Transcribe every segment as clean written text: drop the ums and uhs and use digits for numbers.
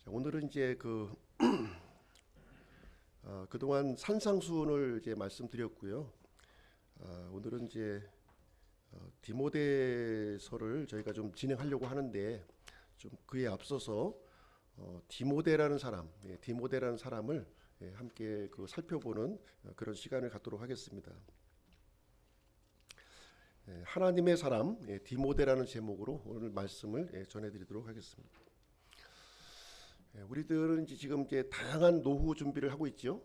자, 오늘은 이제 그동안 산상수훈을 이제 말씀드렸고요. 오늘은 이제 디모데서를 저희가 좀 진행하려고 하는데 좀 그에 앞서서 디모데라는 사람, 디모데라는 사람을 함께 살펴보는 그런 시간을 갖도록 하겠습니다. 하나님의 사람 디모데라는 제목으로 오늘 말씀을 전해드리도록 하겠습니다. 우리들은 지금 이제 다양한 노후 준비를 하고 있죠.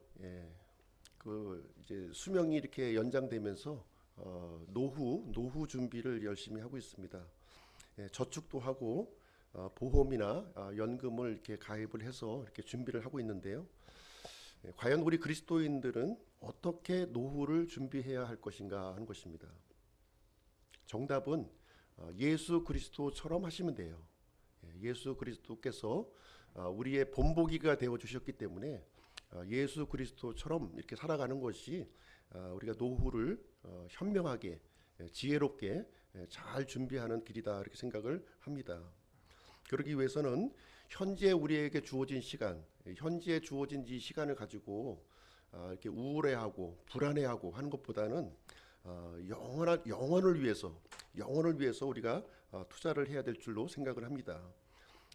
이제 수명이 이렇게 연장되면서 노후 준비를 열심히 하고 있습니다. 저축도 하고 보험이나 연금을 이렇게 가입을 해서 이렇게 준비를 하고 있는데요. 과연 우리 그리스도인들은 어떻게 노후를 준비해야 할 것인가 하는 것입니다. 정답은 예수 그리스도처럼 하시면 돼요. 예수 그리스도께서 우리의 본보기가 되어 주셨기 때문에 예수 그리스도처럼 이렇게 살아가는 것이 우리가 노후를 현명하게 지혜롭게 잘 준비하는 길이다 이렇게 생각을 합니다. 그러기 위해서는 현재 우리에게 주어진 시간, 현재 주어진 이 시간을 가지고 이렇게 우울해하고 불안해하고 하는 것보다는 영혼을 위해서 우리가 투자를 해야 될 줄로 생각을 합니다.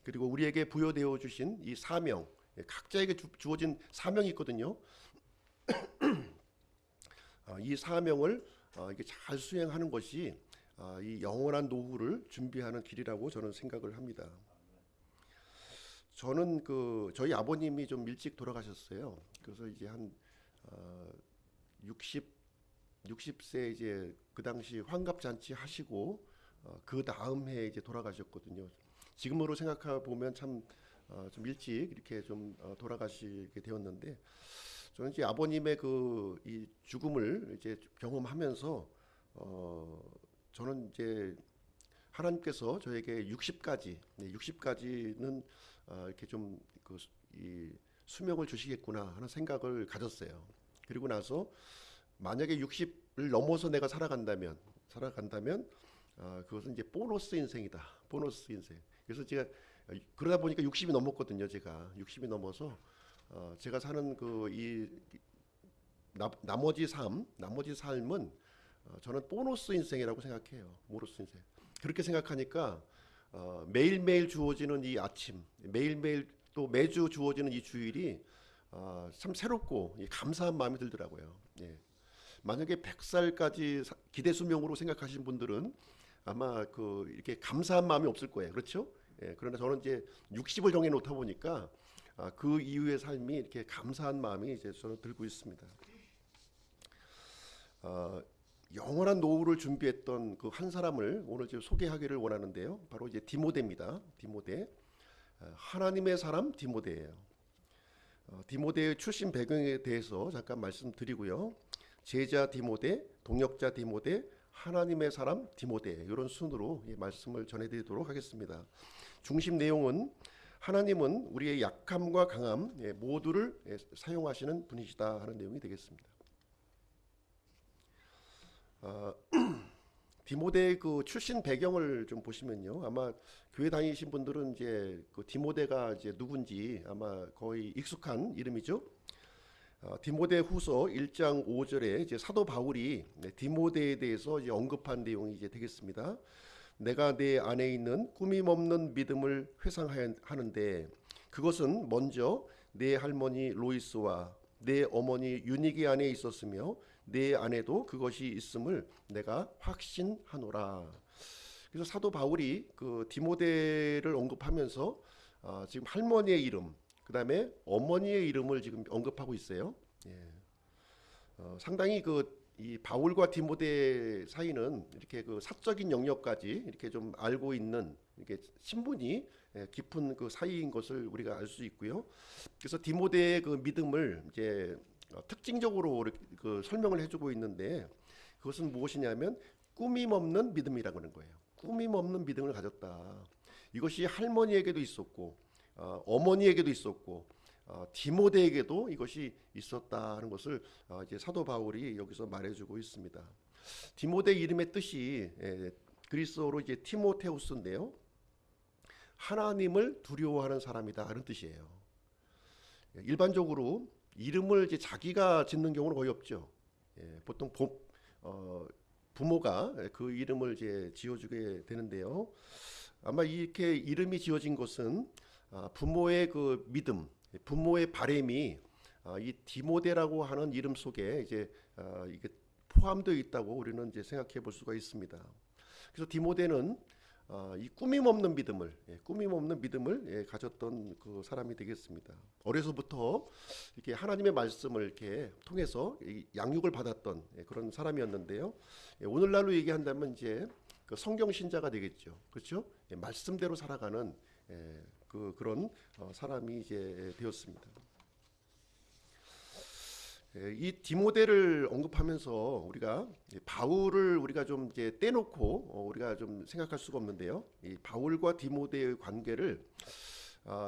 그리고 우리에게 부여되어 주신 이 사명, 각자에게 주어진 사명이 있거든요. 이 사명을 이게 잘 수행하는 것이 이 영원한 노후를 준비하는 길이라고 저는 생각을 합니다. 저는 저희 아버님이 좀 일찍 돌아가셨어요. 그래서 이제 한 60세 이제 그 당시 환갑 잔치 하시고 그 다음 해에 이제 돌아가셨거든요. 지금으로 생각해 보면 참 좀 일찍 이렇게 좀 돌아가시게 되었는데, 저는 이제 아버님의 이 죽음을 이제 경험하면서 저는 이제 하나님께서 저에게 60까지는 이렇게 좀 이 수명을 주시겠구나 하는 생각을 가졌어요. 그리고 나서 만약에 60을 넘어서 내가 살아간다면 그것은 이제 보너스 인생이다. 보너스 인생. 그래서 제가 그러다 보니까 60이 넘었거든요. 제가 60이 넘어서 제가 사는 이 나머지 삶은 저는 보너스 인생이라고 생각해요. 보너스 인생. 그렇게 생각하니까 매일매일 주어지는 이 아침, 매일매일 또 매주 주어지는 이 주일이 참 새롭고 감사한 마음이 들더라고요. 만약에 100살까지 기대 수명으로 생각하시는 분들은 아마 이렇게 감사한 마음이 없을 거예요. 그렇죠? 그러나 저는 이제 60을 정해 놓다 보니까 그 이후의 삶이 이렇게 감사한 마음이 이제 저는 들고 있습니다. 영원한 노후를 준비했던 그 한 사람을 오늘 지금 소개하기를 원하는데요. 바로 이제 디모데입니다. 디모데. 하나님의 사람 디모데예요. 디모데의 출신 배경에 대해서 잠깐 말씀드리고요. 제자 디모데, 동역자 디모데, 하나님의 사람 디모데, 이런 순으로 말씀을 전해드리도록 하겠습니다. 중심 내용은 하나님은 우리의 약함과 강함 모두를 사용하시는 분이시다 하는 내용이 되겠습니다. 디모데의 출신 배경을 좀 보시면요, 아마 교회 다니신 분들은 이제 디모데가 이제 누군지 아마 거의 익숙한 이름이죠. 디모데후서 1장 5절에 이제 사도 바울이 디모데에 대해서 이제 언급한 내용이 이제 되겠습니다. 내가 내 안에 있는 꾸밈 없는 믿음을 회상하는데 그것은 먼저 내 할머니 로이스와 내 어머니 유니게 안에 있었으며 내 안에도 그것이 있음을 내가 확신하노라. 그래서 사도 바울이 디모데를 언급하면서 지금 할머니의 이름, 그 다음에 어머니의 이름을 지금 언급하고 있어요. 상당히 이 바울과 디모데 사이는 이렇게 사적인 영역까지 이렇게 좀 알고 있는 이렇게 신분이 깊은 사이인 것을 우리가 알 수 있고요. 그래서 디모데의 믿음을 이제 특징적으로 설명을 해주고 있는데, 그것은 무엇이냐면 꾸밈 없는 믿음이라고 하는 거예요. 꾸밈 없는 믿음을 가졌다. 이것이 할머니에게도 있었고 어머니에게도 있었고 디모데에게도 이것이 있었다는 것을 이제 사도 바울이 여기서 말해주고 있습니다. 디모데 이름의 뜻이 그리스어로 이제 티모테우스인데요. 하나님을 두려워하는 사람이다 그런 뜻이에요. 일반적으로 이름을 이제 자기가 짓는 경우는 거의 없죠. 보통 부모가 그 이름을 이제 지어주게 되는데요. 아마 이렇게 이름이 지어진 것은 부모의 그 믿음, 부모의 바램이 이 디모데라고 하는 이름 속에 이제 이게 포함되어 있다고 우리는 이제 생각해 볼 수가 있습니다. 그래서 디모데는 이 꾸밈 없는 믿음을 가졌던 그 사람이 되겠습니다. 어려서부터 이렇게 하나님의 말씀을 이렇게 통해서 양육을 받았던 그런 사람이었는데요. 오늘날로 얘기한다면 이제 그 성경 신자가 되겠죠. 그렇죠? 말씀대로 살아가는 그런 사람이 이제 되었습니다. 이 디모데를 언급하면서 우리가 바울을 우리가 좀 이제 떼놓고 우리가 좀 생각할 수가 없는데요. 이 바울과 디모데의 관계를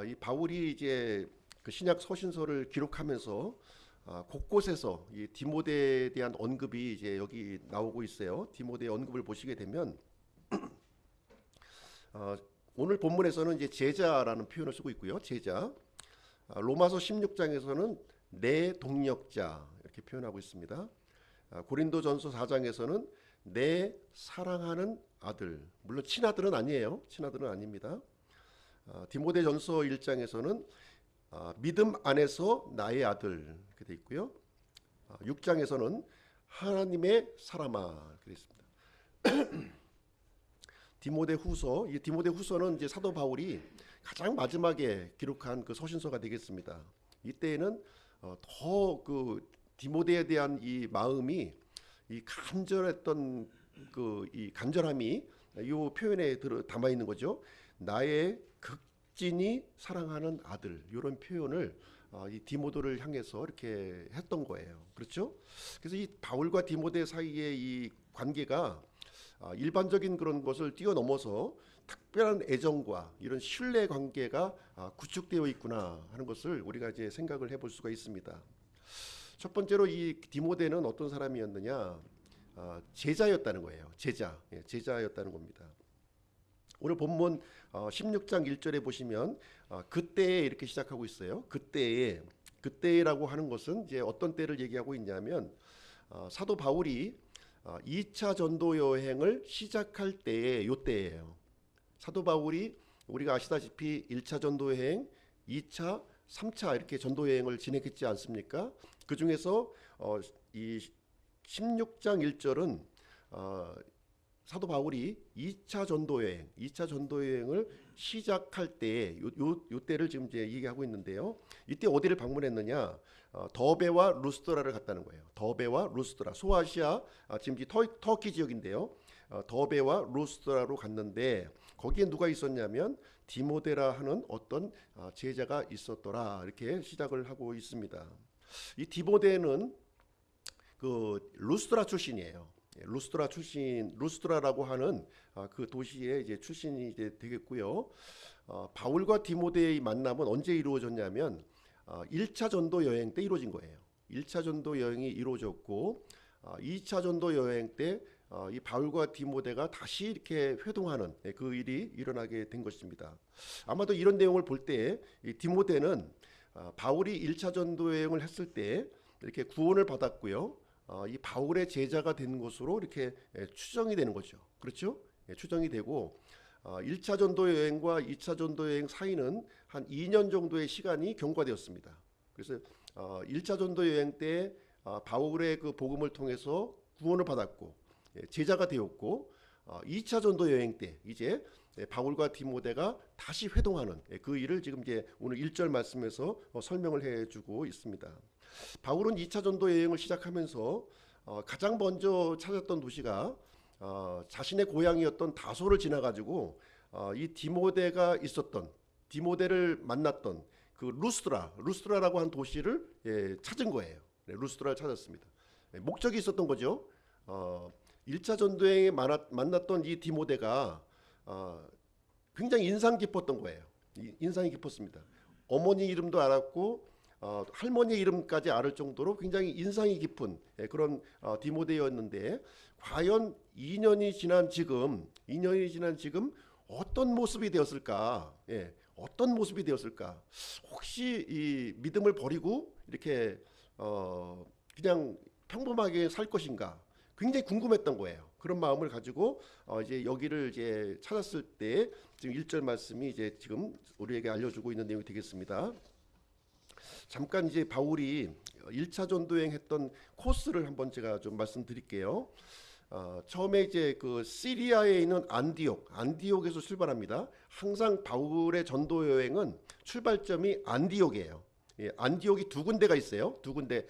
이 바울이 이제 그 신약 서신서를 기록하면서 곳곳에서 이 디모데에 대한 언급이 이제 여기 나오고 있어요. 디모데의 언급을 보시게 되면 오늘 본문에서는 이제 제자라는 표현을 쓰고 있고요. 제자. 로마서 16장에서는 내 동력자 이렇게 표현하고 있습니다. 고린도전서 4장에서는 내 사랑하는 아들. 물론 친아들은 아니에요. 친아들은 아닙니다. 디모데전서 1장에서는 믿음 안에서 나의 아들 이렇게 돼 있고요. 6장에서는 하나님의 사람아 이렇게 돼 있습니다. 디모데후서, 이 디모데후서는 이제 사도 바울이 가장 마지막에 기록한 그 서신서가 되겠습니다. 이때에는 더 그 디모데에 대한 이 마음이 이 간절했던 그 이 간절함이 이 표현에 담아 있는 거죠. 나의 극진히 사랑하는 아들 이런 표현을 이 디모데를 향해서 이렇게 했던 거예요. 그렇죠? 그래서 이 바울과 디모데 사이의 이 관계가 일반적인 그런 것을 뛰어넘어서 특별한 애정과 이런 신뢰 관계가 구축되어 있구나 하는 것을 우리가 이제 생각을 해볼 수가 있습니다. 첫 번째로 이 디모데는 어떤 사람이었느냐? 제자였다는 거예요. 제자였다는 겁니다. 오늘 본문 16장 1절에 보시면 그때에 이렇게 시작하고 있어요. 그때라고 하는 것은 이제 어떤 때를 얘기하고 있냐면 사도 바울이 2차 전도 여행을 시작할 때에 요때예요. 사도 바울이 우리가 아시다시피 1차 전도 여행, 2차, 3차 이렇게 전도 여행을 진행했지 않습니까? 그 중에서 이 16장 1절은 사도 바울이 2차 전도 여행을 시작할 때 요 때를 지금 이제 얘기하고 있는데요. 이때 어디를 방문했느냐? 더베와 루스드라를 갔다는 거예요. 더베와 루스드라, 소아시아 지금 터키 지역인데요. 더베와 루스드라로 갔는데 거기에 누가 있었냐면 디모데라 하는 어떤 제자가 있었더라 이렇게 시작을 하고 있습니다. 이 디모데는 그 루스드라 출신이에요. 루스드라라고 하는 그 도시의 이제 출신이 이제 되겠고요. 바울과 디모데의 만남은 언제 이루어졌냐면 1차 전도 여행 때 이루어진 거예요. 1차 전도 여행이 이루어졌고 2차 전도 여행 때 이 바울과 디모데가 다시 이렇게 회동하는 그 일이 일어나게 된 것입니다. 아마도 이런 내용을 볼 때 이 디모데는 바울이 1차 전도 여행을 했을 때 이렇게 구원을 받았고요. 이 바울의 제자가 된 것으로 이렇게 추정이 되는 거죠. 그렇죠? 추정이 되고 1차 전도 여행과 2차 전도 여행 사이는 한 2년 정도의 시간이 경과되었습니다. 그래서 1차 전도 여행 때 바울의 그 복음을 통해서 구원을 받았고 제자가 되었고 2차 전도 여행 때 이제 바울과 디모데가 다시 회동하는 그 일을 지금 이제 오늘 1절 말씀에서 설명을 해주고 있습니다. 바울은 2차 전도 여행을 시작하면서 가장 먼저 찾았던 도시가 자신의 고향이었던 다소를 지나가지고 이 디모데를 만났던 그 루스드라라고 한 도시를 찾은 거예요. 루스드라를 찾았습니다. 목적이 있었던 거죠. 1차 전도여행에 만났던 이 디모데가 굉장히 인상 깊었던 거예요. 인상이 깊었습니다. 어머니 이름도 알았고 할머니 이름까지 알을 정도로 굉장히 인상이 깊은 그런 디모데였는데 과연 2년이 지난 지금 어떤 모습이 되었을까? 예, 어떤 모습이 되었을까? 혹시 이 믿음을 버리고 이렇게 그냥 평범하게 살 것인가? 굉장히 궁금했던 거예요. 그런 마음을 가지고 이제 여기를 이제 찾았을 때 지금 1절 말씀이 이제 지금 우리에게 알려주고 있는 내용이 되겠습니다. 잠깐 이제 바울이 1차 전도여행 했던 코스를 한번 제가 좀 말씀드릴게요. 처음에 이제 그 시리아에 있는 안디옥에서 출발합니다. 항상 바울의 전도 여행은 출발점이 안디옥이에요. 예, 안디옥이 두 군데가 있어요. 두 군데.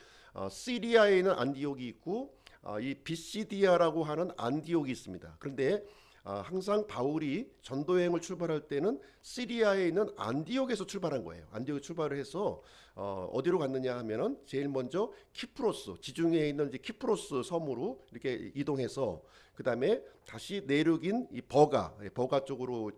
시리아에 있는 안디옥이 있고 이 비시디아라고 하는 안디옥이 있습니다. 그런데 항상 바울이 전도 여행을 출발할 때는 시리아에 있는 안디옥에서 출발한 거예요. 안디옥에 출발을 해서 어디로 갔느냐 하면은 제일 먼저 키프로스, 지중해에 있는 이제 키프로스 섬으로 이렇게 이동해서 그 다음에 다시 내륙인 이 버가 쪽으로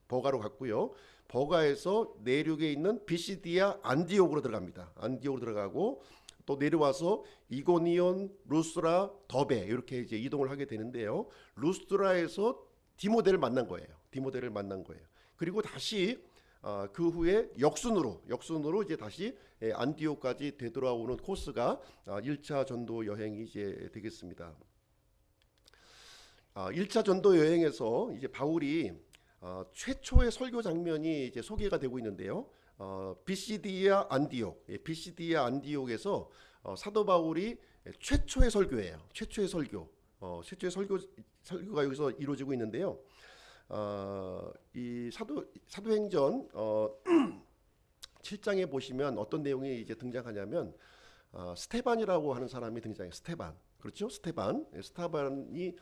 버가로 갔고요. 버가에서 내륙에 있는 비시디아 안디옥으로 들어갑니다. 안디옥으로 들어가고 또 내려와서 이고니온, 루스트라, 더베 이렇게 이제 이동을 하게 되는데요. 루스트라에서 디모데를 만난 거예요. 디모데를 만난 거예요. 그리고 다시 그 후에 역순으로 이제 다시 안디옥까지 되돌아오는 코스가 1차 전도 여행이 이제 되겠습니다. 1차 전도 여행에서 이제 바울이 최초의 설교 장면이 이제 소개가 되고 있는데요. 비시디아 안디옥에서 사도 바울이 최초의 설교예요. 최초의 설교가 여기서 이루어지고 있는데요. 이 사도행전 7장에 보시면 어떤 내용이 이제 등장하냐면 스테반이라고 하는 사람이 등장해요. 스테반, 그렇죠? 스테반이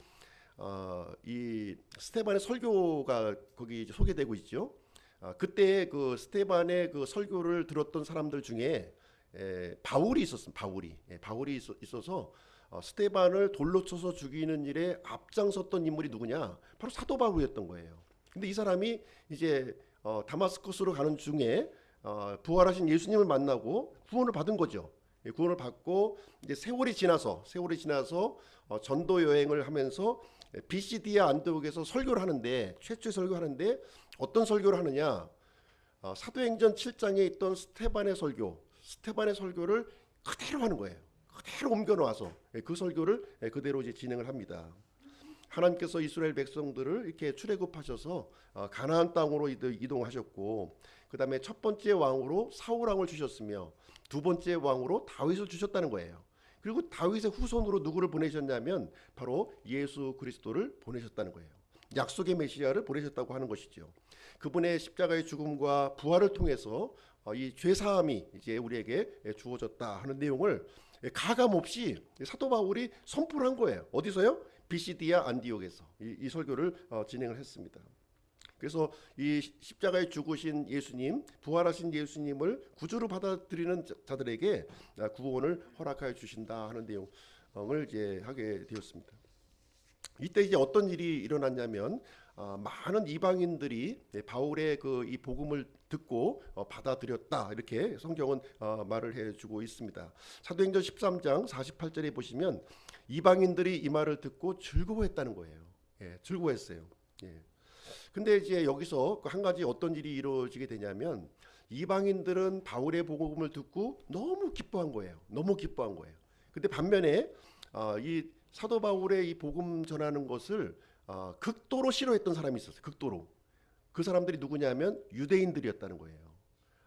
이 스테반의 설교가 거기 이제 소개되고 있죠. 그때 그 스테반의 그 설교를 들었던 사람들 중에 바울이 있었습니다. 바울이 있어서 스테반을 돌로 쳐서 죽이는 일에 앞장섰던 인물이 누구냐? 바로 사도 바울이었던 거예요. 근데 이 사람이 이제 다마스커스로 가는 중에 부활하신 예수님을 만나고 구원을 받은 거죠. 구원을 받고 이제 세월이 지나서 전도 여행을 하면서 비시디아 안디옥에서 설교를 하는데 최초의 설교하는데 어떤 설교를 하느냐? 사도행전 7장에 있던 스테반의 설교를 그대로 하는 거예요. 그대로 옮겨 놓아서 그 설교를 그대로 이제 진행을 합니다. 하나님께서 이스라엘 백성들을 이렇게 출애굽하셔서 가나안 땅으로 이동하셨고, 그 다음에 첫 번째 왕으로 사울 왕을 주셨으며 두 번째 왕으로 다윗을 주셨다는 거예요. 그리고 다윗의 후손으로 누구를 보내셨냐면 바로 예수 그리스도를 보내셨다는 거예요. 약속의 메시아를 보내셨다고 하는 것이죠. 그분의 십자가의 죽음과 부활을 통해서 이 죄사함이 이제 우리에게 주어졌다 하는 내용을 가감없이 사도 바울이 선포를 한 거예요. 어디서요? 비시디아 안디옥에서 이 설교를 진행을 했습니다. 그래서 이 십자가에 죽으신 예수님, 부활하신 예수님을 구주로 받아들이는 자들에게 구원을 허락하여 주신다 하는 내용을 이제 하게 되었습니다. 이때 이제 어떤 일이 일어났냐면 많은 이방인들이 바울의 그 이 복음을 듣고 받아들였다 이렇게 성경은 말을 해주고 있습니다. 사도행전 13장 48절에 보시면 이방인들이 이 말을 듣고 즐거워했다는 거예요. 예, 즐거워했어요. 예. 근데 이제 여기서 한 가지 어떤 일이 이루어지게 되냐면 이방인들은 바울의 복음을 듣고 너무 기뻐한 거예요. 근데 반면에 이 사도 바울의 이 복음 전하는 것을 극도로 싫어했던 사람이 있었어요. 극도로. 그 사람들이 누구냐면 유대인들이었다는 거예요.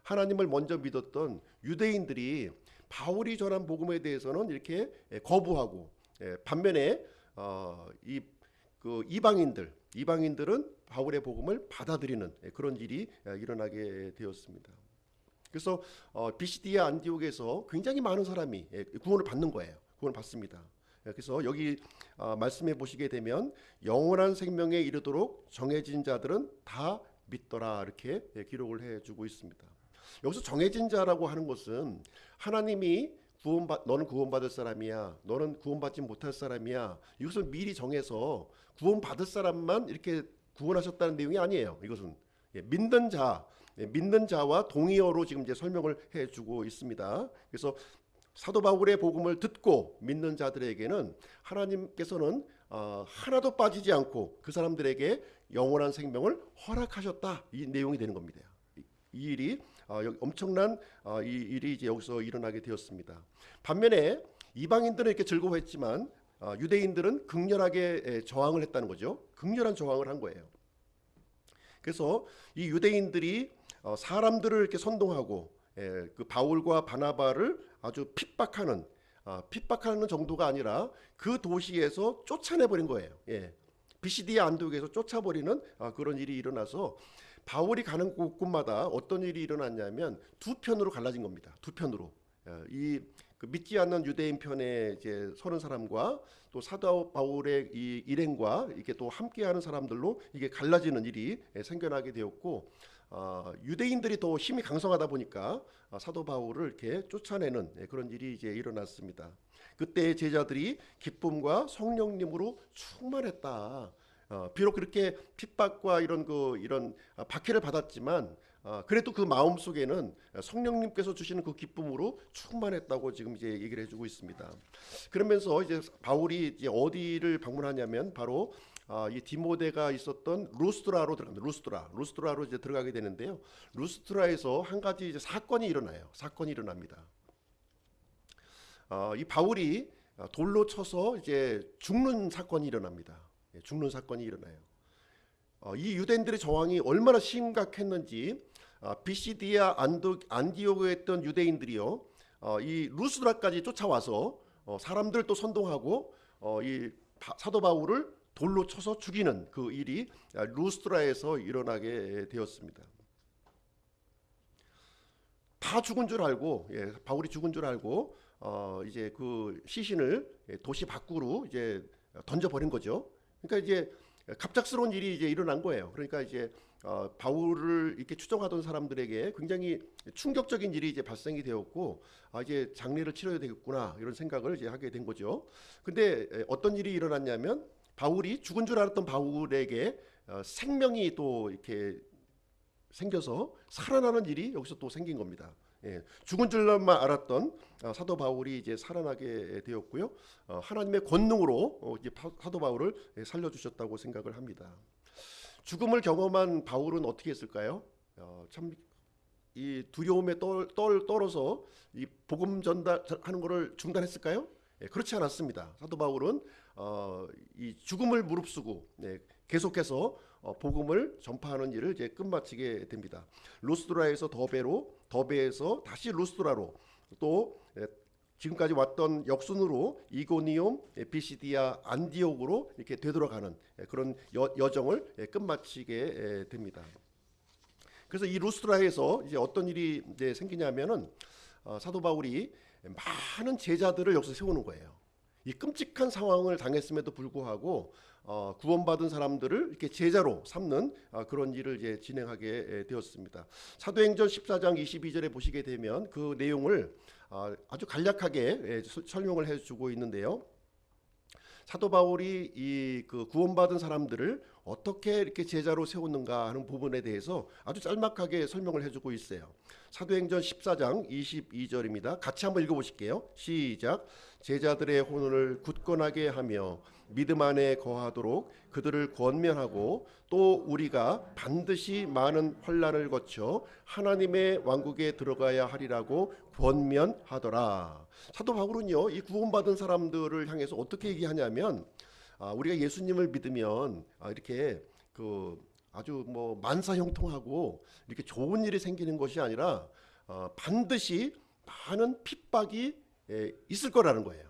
하나님을 먼저 믿었던 유대인들이 바울이 전한 복음에 대해서는 이렇게 거부하고, 반면에 그 이방인들은 바울의 복음을 받아들이는 그런 일이 일어나게 되었습니다. 그래서 비시디아 안디옥에서 굉장히 많은 사람이 구원을 받는 거예요. 구원을 받습니다. 그래서 여기 말씀해 보시게 되면 영원한 생명에 이르도록 정해진 자들은 다 믿더라 이렇게 기록을 해주고 있습니다. 여기서 정해진 자라고 하는 것은 하나님이 너는 구원받을 사람이야, 너는 구원받지 못할 사람이야, 이것을 미리 정해서 구원받을 사람만 이렇게 구원하셨다는 내용이 아니에요. 이것은 믿는 자와 동의어로 지금 이제 설명을 해주고 있습니다. 그래서 사도 바울의 복음을 듣고 믿는 자들에게는 하나님께서는 하나도 빠지지 않고 그 사람들에게 영원한 생명을 허락하셨다. 이 내용이 되는 겁니다. 이 일이 엄청난 이 일이 이제 여기서 일어나게 되었습니다. 반면에 이방인들은 이렇게 즐거워했지만 유대인들은 극렬하게 저항을 했다는 거죠. 극렬한 저항을 한 거예요. 그래서 이 유대인들이 사람들을 이렇게 선동하고 그 바울과 바나바를 아주 핍박하는 정도가 아니라 그 도시에서 쫓아내버린 거예요. 비시디아 안디옥에서 쫓아버리는 그런 일이 일어나서 바울이 가는 곳곳마다 어떤 일이 일어났냐면 두 편으로 갈라진 겁니다. 두 편으로. 그 믿지 않는 유대인 편에 이제 서는 사람과 또 사도 바울의 이 일행과 이게 또 함께하는 사람들로 이게 갈라지는 일이 생겨나게 되었고, 유대인들이 더 힘이 강성하다 보니까 사도 바울을 이렇게 쫓아내는 그런 일이 이제 일어났습니다. 그때 제자들이 기쁨과 성령님으로 충만했다. 비록 그렇게 핍박과 이런 박해를 받았지만 그래도 그 마음 속에는 성령님께서 주시는 그 기쁨으로 충만했다고 지금 이제 얘기를 해주고 있습니다. 그러면서 이제 바울이 이제 어디를 방문하냐면 바로 이 디모데가 있었던 루스드라로 들어갑니다. 루스드라로 이제 들어가게 되는데요. 루스드라에서 한 가지 이제 사건이 일어납니다. 이 바울이 돌로 쳐서 이제 죽는 사건이 일어납니다. 죽는 사건이 일어나요. 이 유대인들의 저항이 얼마나 심각했는지 비시디아 안디옥에 있던 유대인들이요, 이 루스드라까지 쫓아와서 사람들 또 선동하고 이 사도 바울을 돌로 쳐서 죽이는 그 일이 루스드라에서 일어나게 되었습니다. 다 죽은 줄 알고, 바울이 죽은 줄 알고 이제 그 시신을 도시 밖으로 이제 던져버린 거죠. 그러니까 이제 갑작스러운 일이 이제 일어난 거예요. 그러니까 이제 바울을 이렇게 추종하던 사람들에게 굉장히 충격적인 일이 이제 발생이 되었고, 이제 장례를 치러야 되겠구나 이런 생각을 이제 하게 된 거죠. 근데 어떤 일이 일어났냐면 바울이 죽은 줄 알았던 바울에게 생명이 또 이렇게 생겨서 살아나는 일이 여기서 또 생긴 겁니다. 죽은 줄만 알았던 사도 바울이 이제 살아나게 되었고요. 하나님의 권능으로 이제 사도 바울을 살려주셨다고 생각을 합니다. 죽음을 경험한 바울은 어떻게 했을까요? 참 이 두려움에 떨어서 이 복음 전달하는 것을 중단했을까요? 그렇지 않았습니다. 사도 바울은 이 죽음을 무릅쓰고 계속해서 복음을 전파하는 일을 이제 끝마치게 됩니다. 루스드라에서 더베에서 다시 루스드라로, 또 지금까지 왔던 역순으로 이고니움, 비시디아, 안디옥으로 이렇게 되돌아가는 그런 여정을 끝마치게 됩니다. 그래서 이 루스드라에서 이제 어떤 일이 이제 생기냐면은 사도 바울이 많은 제자들을 여기서 세우는 거예요. 이 끔찍한 상황을 당했음에도 불구하고 구원받은 사람들을 이렇게 제자로 삼는 그런 일을 이제 진행하게 되었습니다. 사도행전 14장 22절에 보시게 되면 그 내용을 아주 간략하게 설명을 해주고 있는데요. 사도 바울이 이 그 구원받은 사람들을 어떻게 이렇게 제자로 세웠는가 하는 부분에 대해서 아주 짤막하게 설명을 해주고 있어요. 사도행전 14장 22절입니다. 같이 한번 읽어보실게요. 시작. 제자들의 혼을 굳건하게 하며 믿음 안에 거하도록 그들을 권면하고, 또 우리가 반드시 많은 환난을 거쳐 하나님의 왕국에 들어가야 하리라고 권면하더라. 사도 바울은요, 이 구원받은 사람들을 향해서 어떻게 얘기하냐면, 우리가 예수님을 믿으면 이렇게 아주 뭐 만사형통하고 이렇게 좋은 일이 생기는 것이 아니라 반드시 많은 핍박이 있을 거라는 거예요.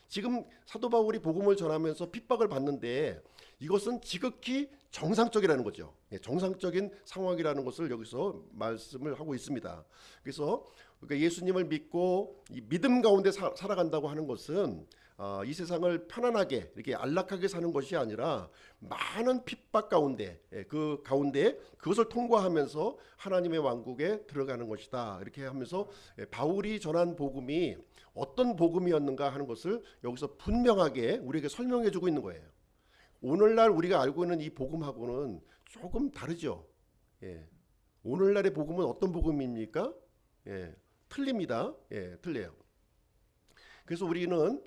지금 사도 바울이 복음을 전하면서 핍박을 받는데 이것은 지극히 정상적이라는 거죠. 정상적인 상황이라는 것을 여기서 말씀을 하고 있습니다. 그래서 그러니까 예수님을 믿고 이 믿음 가운데 살아간다고 하는 것은 이 세상을 편안하게 이렇게 안락하게 사는 것이 아니라 많은 핍박 가운데, 그 가운데 그것을 통과하면서 하나님의 왕국에 들어가는 것이다. 이렇게 하면서 바울이 전한 복음이 어떤 복음이었는가 하는 것을 여기서 분명하게 우리에게 설명해 주고 있는 거예요. 오늘날 우리가 알고 있는 이 복음하고는 조금 다르죠. 오늘날의 복음은 어떤 복음입니까? 틀립니다. 틀려요. 그래서 우리는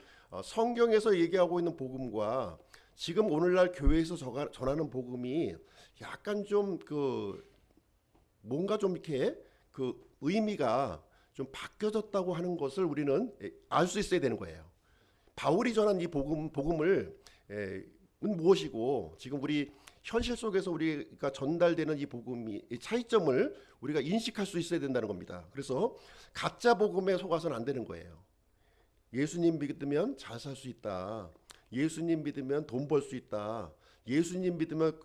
성경에서 얘기하고 있는 복음과 지금 오늘날 교회에서 전하는 복음이 약간 좀 뭔가 좀 이렇게 의미가 좀 바뀌어졌다고 하는 것을 우리는 알 수 있어야 되는 거예요. 바울이 전한 이 복음을 무엇이고 지금 우리 현실 속에서 우리가 전달되는 이 복음이 이 차이점을 우리가 인식할 수 있어야 된다는 겁니다. 그래서 가짜 복음에 속아서는 안 되는 거예요. 예수님 믿으면 잘 살 수 있다. 예수님 믿으면 돈 벌 수 있다. 예수님 믿으면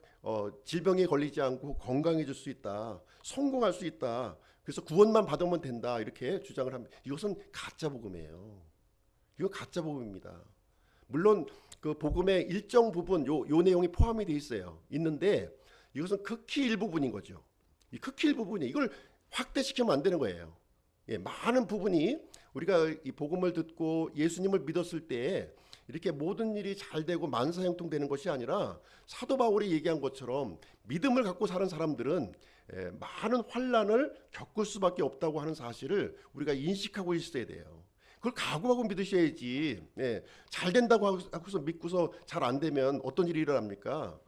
질병에 걸리지 않고 건강해질 수 있다. 성공할 수 있다. 그래서 구원만 받으면 된다. 이렇게 주장을 합니다. 이것은 가짜 복음이에요. 이거 가짜 복음입니다. 물론 그 복음의 일정 부분 요 내용이 포함이 돼 있는데 이것은 극히 일부분인 거죠. 이 극히 일부분이 이걸 확대시키면 안 되는 거예요. 예, 많은 부분이 우리가 이 복음을 듣고 예수님을 믿었을 때 이렇게 모든 일이 잘 되고 만사형통되는 것이 아니라 사도 바울이 얘기한 것처럼 믿음을 갖고 사는 사람들은 많은 환난을 겪을 수밖에 없다고 하는 사실을 우리가 인식하고 있어야 돼요. 그걸 각오하고 믿으셔야지. 잘 된다고 하고서 믿고서 잘 안 되면 어떤 일이 일어납니까?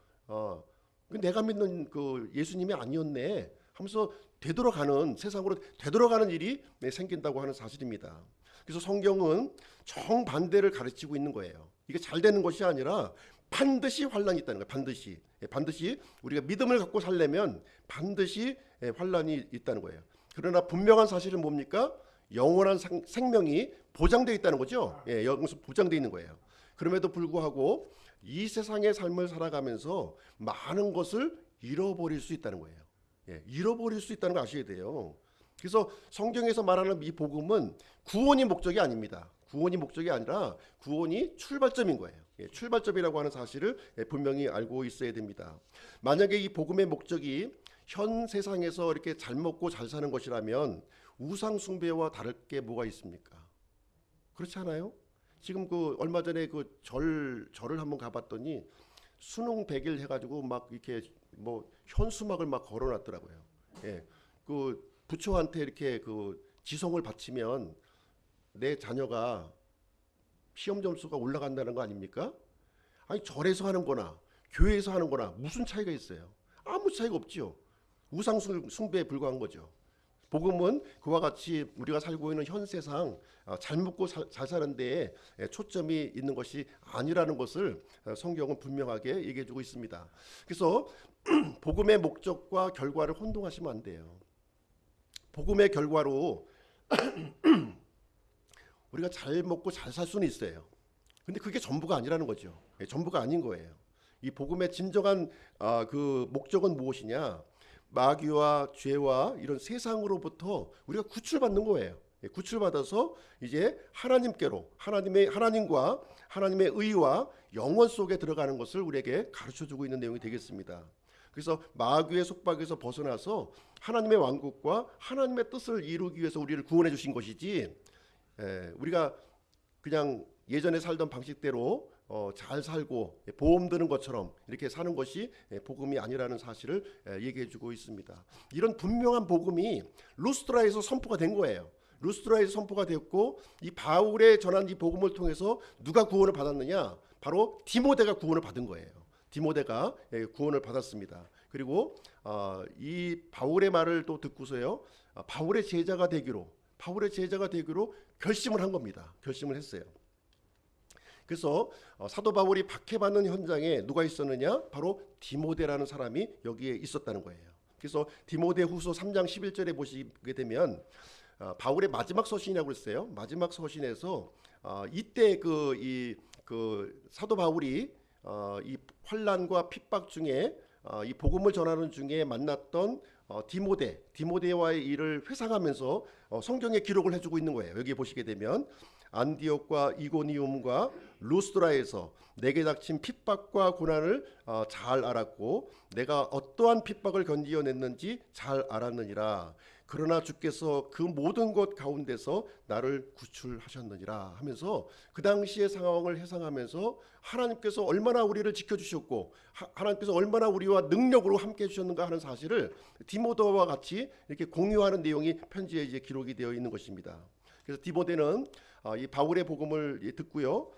내가 믿는 그 예수님이 아니었네 하면서 되돌아가는 세상으로 되돌아가는 일이 생긴다고 하는 사실입니다. 그래서 성경은 정반대를 가르치고 있는 거예요. 이게 잘 되는 것이 아니라 반드시 환란이 있다는 거예요. 반드시 우리가 믿음을 갖고 살려면 반드시 환란이 있다는 거예요. 그러나 분명한 사실은 뭡니까? 영원한 생명이 보장되어 있다는 거죠. 여기서 보장되어 있는 거예요. 그럼에도 불구하고 이 세상의 삶을 살아가면서 많은 것을 잃어버릴 수 있다는 거예요. 잃어버릴 수 있다는 거 아셔야 돼요. 그래서 성경에서 말하는 이 복음은 구원이 목적이 아닙니다. 구원이 목적이 아니라 구원이 출발점인 거예요. 출발점이라고 하는 사실을 분명히 알고 있어야 됩니다. 만약에 이 복음의 목적이 현 세상에서 이렇게 잘 먹고 잘 사는 것이라면 우상 숭배와 다를 게 뭐가 있습니까? 그렇지 않아요? 지금 얼마 전에 절을 한번 가봤더니 수능 100일 해가지고 막 이렇게 현수막을 막 걸어놨더라고요. 부처한테 이렇게 지성을 바치면 내 자녀가 시험 점수가 올라간다는 거 아닙니까? 아니 절에서 하는 거나 교회에서 하는 거나 무슨 차이가 있어요? 아무 차이가 없죠. 우상 숭배에 불과한 거죠. 복음은 그와 같이 우리가 살고 있는 현 세상 잘 먹고 잘 사는 데에 초점이 있는 것이 아니라는 것을 성경은 분명하게 얘기해 주고 있습니다. 그래서 복음의 목적과 결과를 혼동하시면 안 돼요. 복음의 결과로 우리가 잘 먹고 잘 살 수는 있어요. 근데 그게 전부가 아니라는 거죠. 전부가 아닌 거예요. 이 복음의 진정한 그 목적은 무엇이냐? 마귀와 죄와 이런 세상으로부터 우리가 구출받는 거예요. 구출받아서 이제 하나님께로 하나님과 하나님의 의와 영원 속에 들어가는 것을 우리에게 가르쳐주고 있는 내용이 되겠습니다. 그래서 마귀의 속박에서 벗어나서 하나님의 왕국과 하나님의 뜻을 이루기 위해서 우리를 구원해 주신 것이지 우리가 그냥 예전에 살던 방식대로 잘 살고 보험 드는 것처럼 이렇게 사는 것이 복음이 아니라는 사실을 얘기해 주고 있습니다. 이런 분명한 복음이 루스드라에서 선포가 된 거예요. 루스드라에서 선포가 됐고 이 바울의 전한 이 복음을 통해서 누가 구원을 받았느냐? 바로 디모데가 구원을 받은 거예요. 디모데가 구원을 받았습니다. 그리고 이 바울의 말을 또 듣고서요. 바울의 제자가 되기로 결심을 한 겁니다. 결심을 했어요. 그래서 사도 바울이 박해받는 현장에 누가 있었느냐? 바로 디모데라는 사람이 여기에 있었다는 거예요. 그래서 디모데후서 3장 11절에 보시게 되면 바울의 마지막 서신이라고 했어요. 마지막 서신에서 이때 사도 바울이 이 환난과 핍박 중에 이 복음을 전하는 중에 만났던 디모데와의 일을 회상하면서 성경에 기록을 해주고 있는 거예요. 여기 보시게 되면 안디옥과 이고니움과 루스드라에서 내게 닥친 핍박과 고난을 잘 알았고 내가 어떠한 핍박을 견디어냈는지 잘 알았느니라. 그러나 주께서 그 모든 것 가운데서 나를 구출하셨느니라 하면서 그 당시의 상황을 회상하면서 하나님께서 얼마나 우리를 지켜주셨고 하나님께서 얼마나 우리와 능력으로 함께 해주셨는가 하는 사실을 디모데와 같이 이렇게 공유하는 내용이 편지에 이제 기록이 되어 있는 것입니다. 그래서 디모데는 이 바울의 복음을 듣고요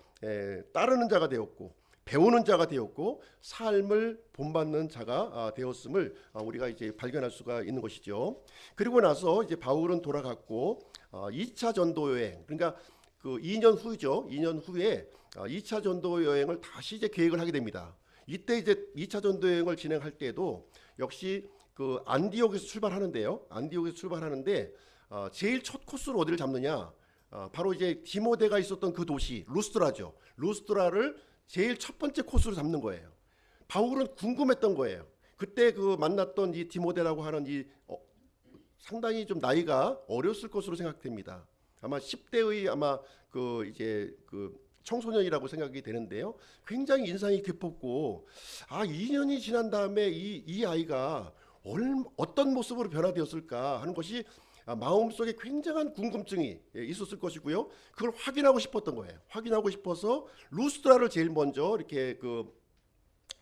따르는 자가 되었고 배우는 자가 되었고 삶을 본받는 자가 되었음을 우리가 이제 발견할 수가 있는 것이죠. 그리고 나서 이제 바울은 돌아갔고 2차 전도 여행, 그러니까 그 2년 후죠. 2년 후에 2차 전도 여행을 다시 이제 계획을 하게 됩니다. 이때 이제 2차 전도 여행을 진행할 때도 역시 그 안디옥에서 출발하는데요. 안디옥에서 출발하는데 제일 첫 코스로 어디를 잡느냐? 바로 이제 디모데가 있었던 그 도시 루스드라죠. 루스드라를 제일 첫 번째 코스로 잡는 거예요. 바울은 궁금했던 거예요. 그때 그 만났던 이 디모데라고 하는 이 상당히 좀 나이가 어렸을 것으로 생각됩니다. 아마 10대의 아마 그 이제 그 청소년이라고 생각이 되는데요. 굉장히 인상이 깊었고 2년이 지난 다음에 이 아이가 어떤 모습으로 변화되었을까 하는 것이 마음속에 굉장한 궁금증이 있었을 것이고요. 그걸 확인하고 싶었던 거예요. 확인하고 싶어서 루스드라를 제일 먼저 이렇게 그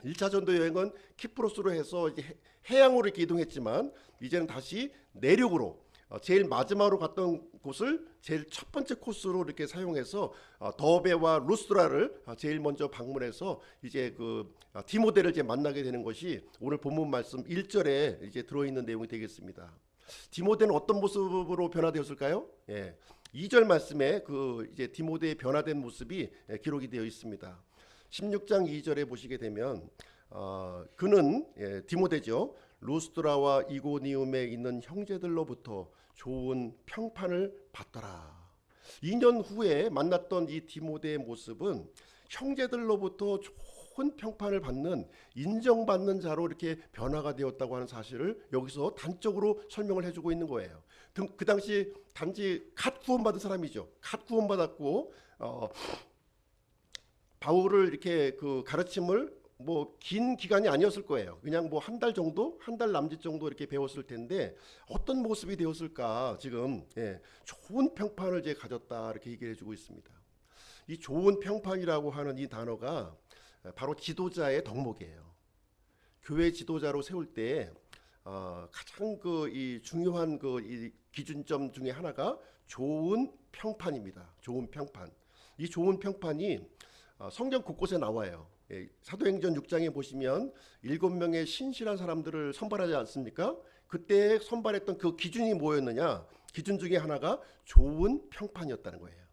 1차 전도 여행은 키프로스로 해서 이제 해양으로 이렇게 이동했지만 이제는 다시 내륙으로 제일 마지막으로 갔던 곳을 제일 첫 번째 코스로 이렇게 사용해서 더베와 루스드라를 제일 먼저 방문해서 이제 그 디모데를 이제 만나게 되는 것이 오늘 본문 말씀 1절에 이제 들어있는 내용이 되겠습니다. 디모데는 어떤 모습으로 변화되었을까요? 2절 말씀에 그 이제 디모데의 변화된 모습이 기록이 되어 있습니다. 16장 2절에 보시게 되면 그는 디모데죠. 루스드라와 이고니움에 있는 형제들로부터 좋은 평판을 받더라. 2년 후에 만났던 이 디모데의 모습은 형제들로부터 좋은 평판을 받는 인정받는 자로 이렇게 변화가 되었다고 하는 사실을 여기서 단적으로 설명을 해주고 있는 거예요. 그 당시 단지 갓 구원받은 사람이죠. 갓 구원받았고 바울을 이렇게 그 가르침을 뭐 긴 기간이 아니었을 거예요. 그냥 뭐 한 달 정도, 한 달 남짓 정도 이렇게 배웠을 텐데 어떤 모습이 되었을까 지금 좋은 평판을 이제 가졌다 이렇게 얘기를 해주고 있습니다. 이 좋은 평판이라고 하는 이 단어가 바로 지도자의 덕목이에요. 교회 지도자로 세울 때 가장 그 이 중요한 그 이 기준점 중에 하나가 좋은 평판입니다. 좋은 평판. 이 좋은 평판이 성경 곳곳에 나와요. 사도행전 6장에 보시면 7명의 신실한 사람들을 선발하지 않습니까? 그때 선발했던 그 기준이 뭐였느냐? 기준 중에 하나가 좋은 평판이었다는 거예요.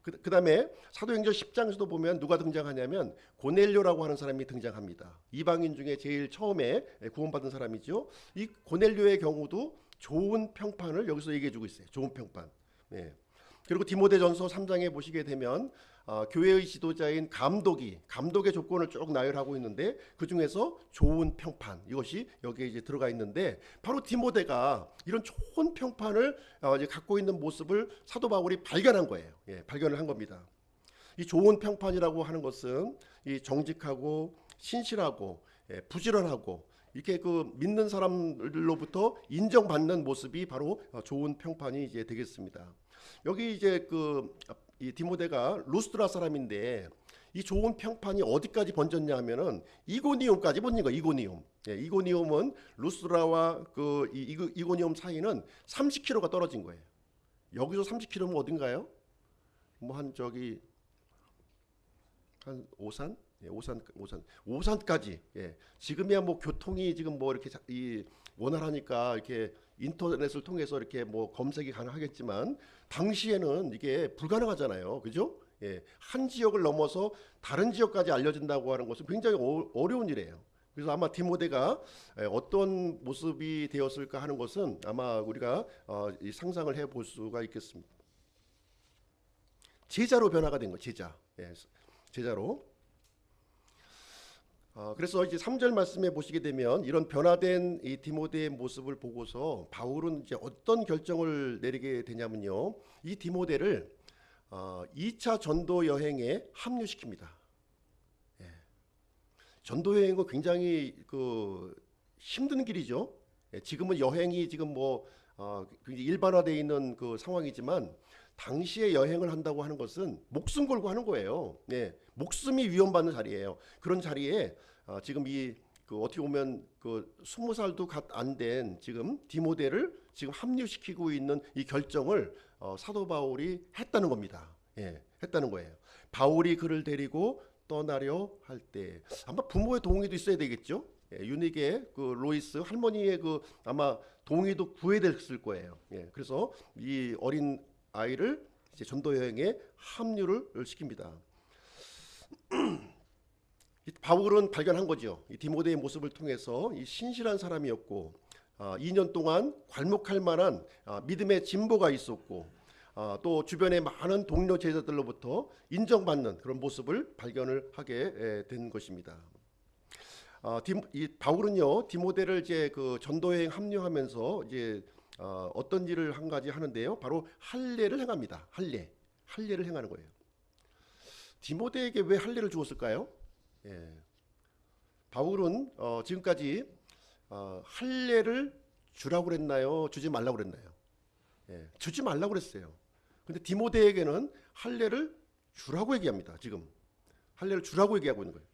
그 다음에 사도행전 10장에서도 보면 누가 등장하냐면 고넬료라고 하는 사람이 등장합니다. 이방인 중에 제일 처음에 구원받은 사람이죠. 이 고넬료의 경우도 좋은 평판을 여기서 얘기해주고 있어요. 좋은 평판. 그리고 디모데전서 3장에 보시게 되면 교회의 지도자인 감독의 조건을 쭉 나열하고 있는데 그 중에서 좋은 평판 이것이 여기에 이제 들어가 있는데 바로 디모데가 이런 좋은 평판을 이제 갖고 있는 모습을 사도 바울이 발견한 거예요. 발견을 한 겁니다. 이 좋은 평판이라고 하는 것은 이 정직하고 신실하고 부지런하고 이렇게 그 믿는 사람들로부터 인정받는 모습이 바로 좋은 평판이 이제 되겠습니다. 여기 이제 이 디모데가 루스드라 사람인데 이 좋은 평판이 어디까지 번졌냐 하면은 이고니움까지 번진 거예요. 이고니움. 이고니움은 루스드라와 그 이고니움 사이는 30km가 떨어진 거예요. 여기서 30km면 어딘가요? 뭐 한 저기 한 오산? 오산까지. 지금이야 뭐 교통이 지금 뭐 이렇게 원활하니까 이렇게 인터넷을 통해서 이렇게 뭐 검색이 가능하겠지만 당시에는 이게 불가능하잖아요. 그죠? 한 지역을 넘어서 다른 지역까지 알려진다고 하는 것은 굉장히 어려운 일이에요. 그래서 아마 디모데가 어떤 모습이 되었을까 하는 것은 아마 우리가 상상을 해볼 수가 있겠습니다. 제자로 변화가 된 거예요. 제자로. 그래서 이제 3절 말씀에 보시게 되면 이런 변화된 이 디모데의 모습을 보고서 바울은 이제 어떤 결정을 내리게 되냐면요. 이 디모데를 2차 전도 여행에 합류시킵니다. 전도 여행은 굉장히 그 힘든 길이죠. 지금은 여행이 지금 뭐 굉장히 일반화되어 있는 그 상황이지만 당시에 여행을 한다고 하는 것은 목숨 걸고 하는 거예요. 목숨이 위험받는 자리예요. 그런 자리에 지금 어떻게 보면 20살도 안 된 지금 디모데를 지금 합류시키고 있는 이 결정을 사도 바울이 했다는 겁니다. 했다는 거예요. 바울이 그를 데리고 떠나려 할 때 아마 부모의 동의도 있어야 되겠죠. 유닉의 그 로이스 할머니의 그 아마 동의도 구해야 됐을 거예요. 그래서 이 어린 아이를 이제 전도 여행에 합류를 시킵니다. 바울은 발견한 거죠. 이 디모데의 모습을 통해서 이 신실한 사람이었고 2년 동안 괄목할 만한 믿음의 진보가 있었고 또 주변의 많은 동료 제자들로부터 인정받는 그런 모습을 발견을 하게 된 것입니다. 이 바울은요 디모데를 이제 그 전도여행 합류하면서 이제 어떤 일을 한 가지 하는데요, 바로 할례를 행합니다. 할례를 행하는 거예요. 디모데에게 왜 할례를 주었을까요? 바울은 지금까지 할례를 주라고 그랬나요? 주지 말라고 그랬나요? 주지 말라고 그랬어요. 근데 디모데에게는 할례를 주라고 얘기합니다. 지금 할례를 주라고 얘기하고 있는 거예요.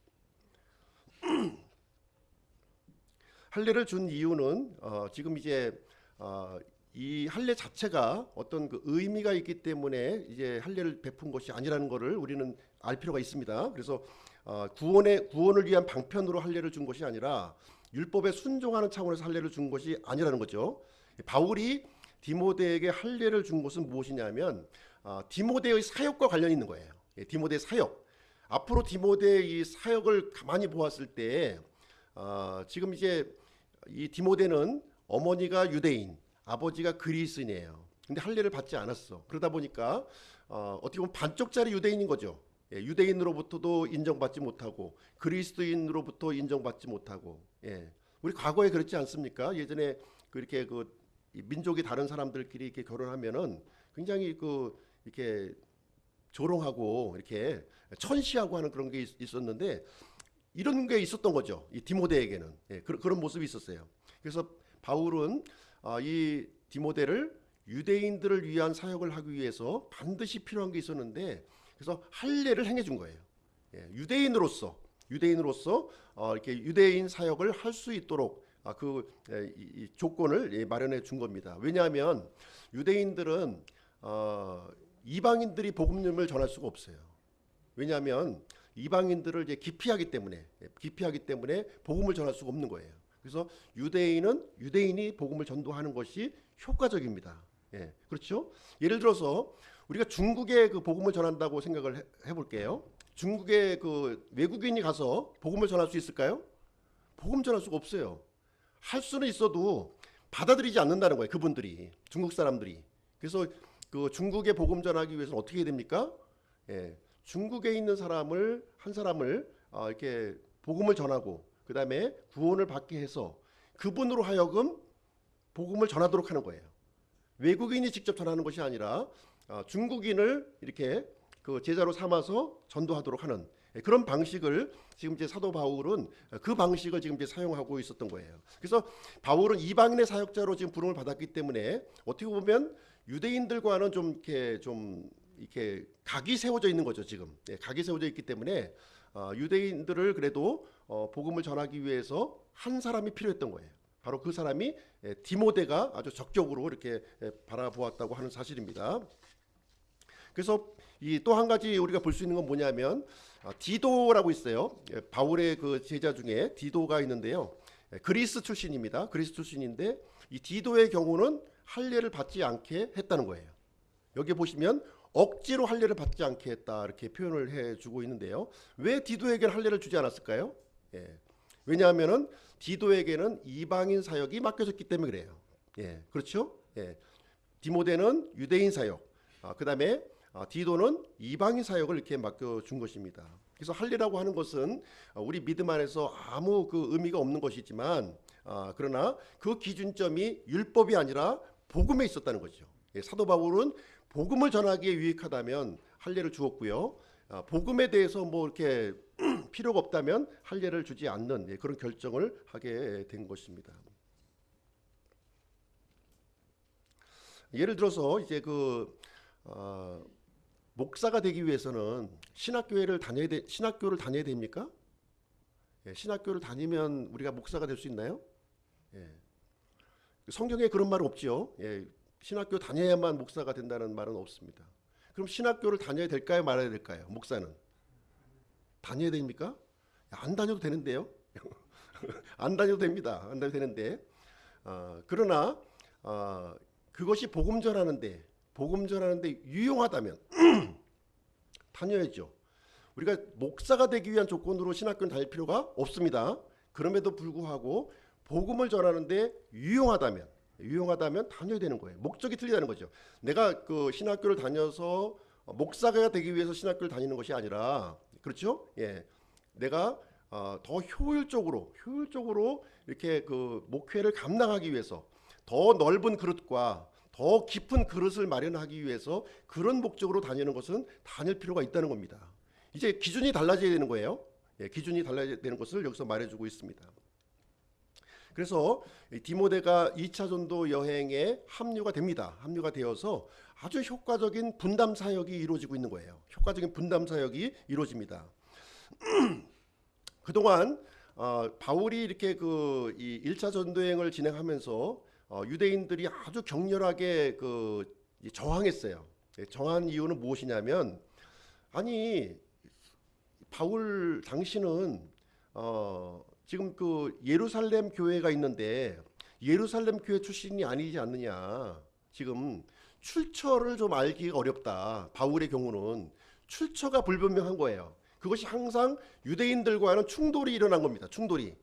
할례를 준 이유는 지금 이제 이 할례 자체가 어떤 그 의미가 있기 때문에 이제 할례를 베푼 것이 아니라는 것을 우리는 알 필요가 있습니다. 그래서 구원을 위한 방편으로 할례를 준 것이 아니라 율법에 순종하는 차원에서 할례를 준 것이 아니라는 거죠. 바울이 디모데에게 할례를 준 것은 무엇이냐면 디모데의 사역과 관련이 있는 거예요. 디모데의 사역. 앞으로 디모데의 이 사역을 가만히 보았을 때 지금 이제 이 디모데는 어머니가 유대인, 아버지가 그리스인이에요. 근데 할례를 받지 않았어. 그러다 보니까 어떻게 보면 반쪽짜리 유대인인 거죠. 유대인으로부터도 인정받지 못하고 그리스도인으로부터 인정받지 못하고. 우리 과거에 그렇지 않습니까? 예전에 그렇게 그 민족이 다른 사람들끼리 이렇게 결혼하면은 굉장히 이렇게 조롱하고 이렇게 천시하고 하는 그런 게 있었는데 이런 게 있었던 거죠. 이 디모데에게는 그런 모습이 있었어요. 그래서 바울은 이 디모데를 유대인들을 위한 사역을 하기 위해서 반드시 필요한 게 있었는데 그래서 할례를 행해 준 거예요. 유대인으로서 이렇게 유대인 사역을 할 수 있도록 이 조건을 마련해 준 겁니다. 왜냐하면 유대인들은 이방인들이 복음을 전할 수가 없어요. 왜냐하면 이방인들을 이제 기피하기 때문에 복음을 전할 수가 없는 거예요. 그래서 유대인이 복음을 전도하는 것이 효과적입니다. 그렇죠? 예를 들어서 우리가 중국에 그 복음을 전한다고 생각을 해볼게요. 중국에 그 외국인이 가서 복음을 전할 수 있을까요? 복음 전할 수가 없어요. 할 수는 있어도 받아들이지 않는다는 거예요. 그분들이, 중국 사람들이. 그래서 그 중국에 복음 전하기 위해서는 어떻게 해야 됩니까? 중국에 있는 한 사람을 이렇게 복음을 전하고 그 다음에 구원을 받게 해서 그분으로 하여금 복음을 전하도록 하는 거예요. 외국인이 직접 전하는 것이 아니라 중국인을 이렇게 그 제자로 삼아서 전도하도록 하는 그런 방식을 지금 이제 사도 바울은 그 방식을 지금 이제 사용하고 있었던 거예요. 그래서 바울은 이방인의 사역자로 지금 부름을 받았기 때문에 어떻게 보면 유대인들과는 좀 이렇게 각이 세워져 있는 거죠. 지금 각이 세워져 있기 때문에 유대인들을 그래도 복음을 전하기 위해서 한 사람이 필요했던 거예요. 바로 그 사람이 디모데가 아주 적극적으로 이렇게 바라보았다고 하는 사실입니다. 그래서 이 또 한 가지 우리가 볼 수 있는 건 뭐냐면 디도라고 있어요. 바울의 그 제자 중에 디도가 있는데요. 그리스 출신입니다. 그리스 출신인데 이 디도의 경우는 할례를 받지 않게 했다는 거예요. 여기 보시면 억지로 할례를 받지 않게 했다 이렇게 표현을 해주고 있는데요. 왜 디도에게는 할례를 주지 않았을까요? 왜냐하면은 디도에게는 이방인 사역이 맡겨졌기 때문에 그래요. 그렇죠? 디모데는 유대인 사역, 그 다음에 디도는 이방인 사역을 이렇게 맡겨준 것입니다. 그래서 할례라고 하는 것은 우리 믿음 안에서 아무 그 의미가 없는 것이지만 그러나 그 기준점이 율법이 아니라 복음에 있었다는 거죠. 사도 바울은 복음을 전하기에 유익하다면 할례를 주었고요. 복음에 대해서 뭐 이렇게 필요가 없다면 할례를 주지 않는 그런 결정을 하게 된 것입니다. 예를 들어서 이제 목사가 되기 위해서는 신학교를 다녀야 됩니까? 신학교를 다니면 우리가 목사가 될 수 있나요? 성경에 그런 말은 없지요. 신학교 다녀야만 목사가 된다는 말은 없습니다. 그럼 신학교를 다녀야 될까요? 말아야 될까요? 목사는 다녀야 됩니까? 안 다녀도 되는데요. 안 다녀도 됩니다. 안 다녀도 되는데 그러나 그것이 복음 전하는데 유용하다면 다녀야죠. 우리가 목사가 되기 위한 조건으로 신학교는 다닐 필요가 없습니다. 그럼에도 불구하고 복음을 전하는데 유용하다면 다녀야 되는 거예요. 목적이 틀리다는 거죠. 내가 그 신학교를 다녀서 목사가 되기 위해서 신학교를 다니는 것이 아니라, 그렇죠? 예, 내가 더 효율적으로 이렇게 그 목회를 감당하기 위해서 더 넓은 그릇과 더 깊은 그릇을 마련하기 위해서 그런 목적으로 다니는 것은 다닐 필요가 있다는 겁니다. 이제 기준이 달라져야 되는 거예요. 예, 기준이 달라져야 되는 것을 여기서 말해주고 있습니다. 그래서 디모데가 2차 전도 여행에 합류가 됩니다. 합류가 되어서 아주 효과적인 분담 사역이 이루어지고 있는 거예요. 효과적인 분담 사역이 이루어집니다. 그동안 바울이 이렇게 이 1차 전도여행을 진행하면서 유대인들이 아주 격렬하게 저항했어요. 저항한 이유는 무엇이냐면, 아니 바울 당신은 지금 그 예루살렘 교회가 있는데 예루살렘 교회 출신이 아니지 않느냐. 지금 출처를 좀 알기가 어렵다. 바울의 경우는 출처가 불분명한 거예요. 그것이 항상 유대인들과는 충돌이 일어난 겁니다. 충돌이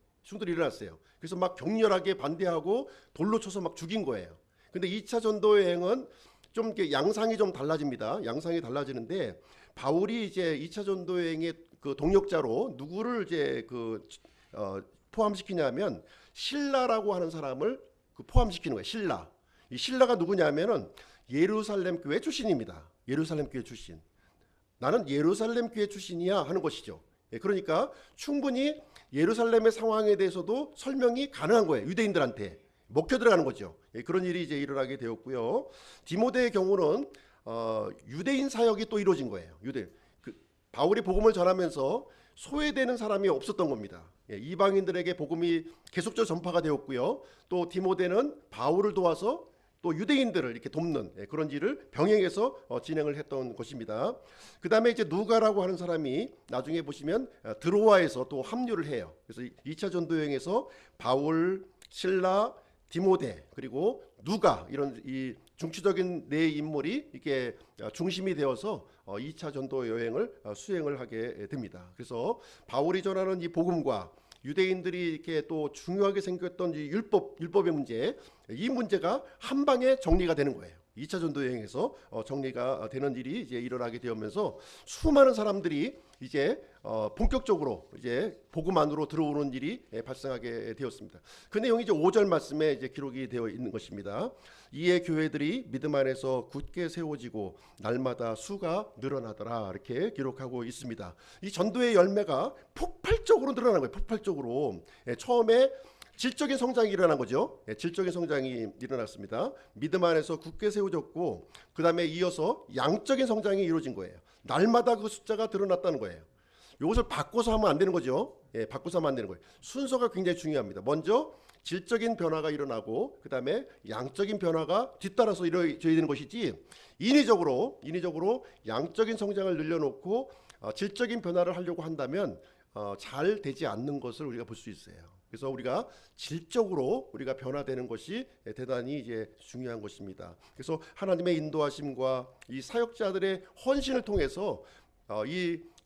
일어났어요. 그래서 막 격렬하게 반대하고 돌로 쳐서 막 죽인 거예요. 근데 2차 전도 여행은 좀 이렇게 양상이 좀 달라집니다. 양상이 달라지는데 바울이 이제 2차 전도 여행의 그 동역자로 누구를 이제 포함시키냐면 신라라고 하는 사람을 포함시키는 거예요. 신라. 이 신라가 누구냐면은 예루살렘 교회 출신입니다. 예루살렘 교회 출신. 나는 예루살렘 교회 출신이야 하는 것이죠. 그러니까 충분히 예루살렘의 상황에 대해서도 설명이 가능한 거예요. 유대인들한테 먹혀 들어가는 거죠. 그런 일이 이제 일어나게 되었고요. 디모데의 경우는 유대인 사역이 또 이루어진 거예요. 바울이 복음을 전하면서 소외되는 사람이 없었던 겁니다. 이방인들에게 복음이 계속적으로 전파가 되었고요. 또 디모데는 바울을 도와서 또 유대인들을 이렇게 돕는 그런 일을 병행해서 진행을 했던 것입니다. 그 다음에 이제 누가라고 하는 사람이 나중에 보시면 드로아에서 또 합류를 해요. 그래서 2차 전도 여행에서 바울, 신라, 디모데 그리고 누가 이런 이 중추적인 네 인물이 이렇게 중심이 되어서 2차 전도 여행을 수행을 하게 됩니다. 그래서 바울이 전하는 이 복음과 유대인들이 이렇게 또 중요하게 생겼던 이 율법의 문제, 이 문제가 한 방에 정리가 되는 거예요. 2차 전도 여행에서 정리가 되는 일이 이제 일어나게 되면서 수많은 사람들이 이제 본격적으로 이제 복음 안으로 들어오는 일이 발생하게 되었습니다. 그 내용이 이제 5절 말씀에 이제 기록이 되어 있는 것입니다. 이에 교회들이 믿음 안에서 굳게 세워지고 날마다 수가 늘어나더라 이렇게 기록하고 있습니다. 이 전도의 열매가 폭발적으로 늘어난 거예요. 폭발적으로. 처음에 질적인 성장이 일어난 거죠. 질적인 성장이 일어났습니다. 믿음 안에서 굳게 세워졌고 그 다음에 이어서 양적인 성장이 이루어진 거예요. 날마다 그 숫자가 드러났다는 거예요. 이것을 바꿔서 하면 안 되는 거죠. 바꿔서 하면 안 되는 거예요. 순서가 굉장히 중요합니다. 먼저 질적인 변화가 일어나고 그 다음에 양적인 변화가 뒤따라서 이루어져야 되는 것이지, 인위적으로 양적인 성장을 늘려놓고 질적인 변화를 하려고 한다면 잘 되지 않는 것을 우리가 볼 수 있어요. 그래서 우리가 질적으로 우리가 변화되는 것이 대단히 이제 중요한 것입니다. 그래서 하나님의 인도하심과 이 사역자들의 헌신을 통해서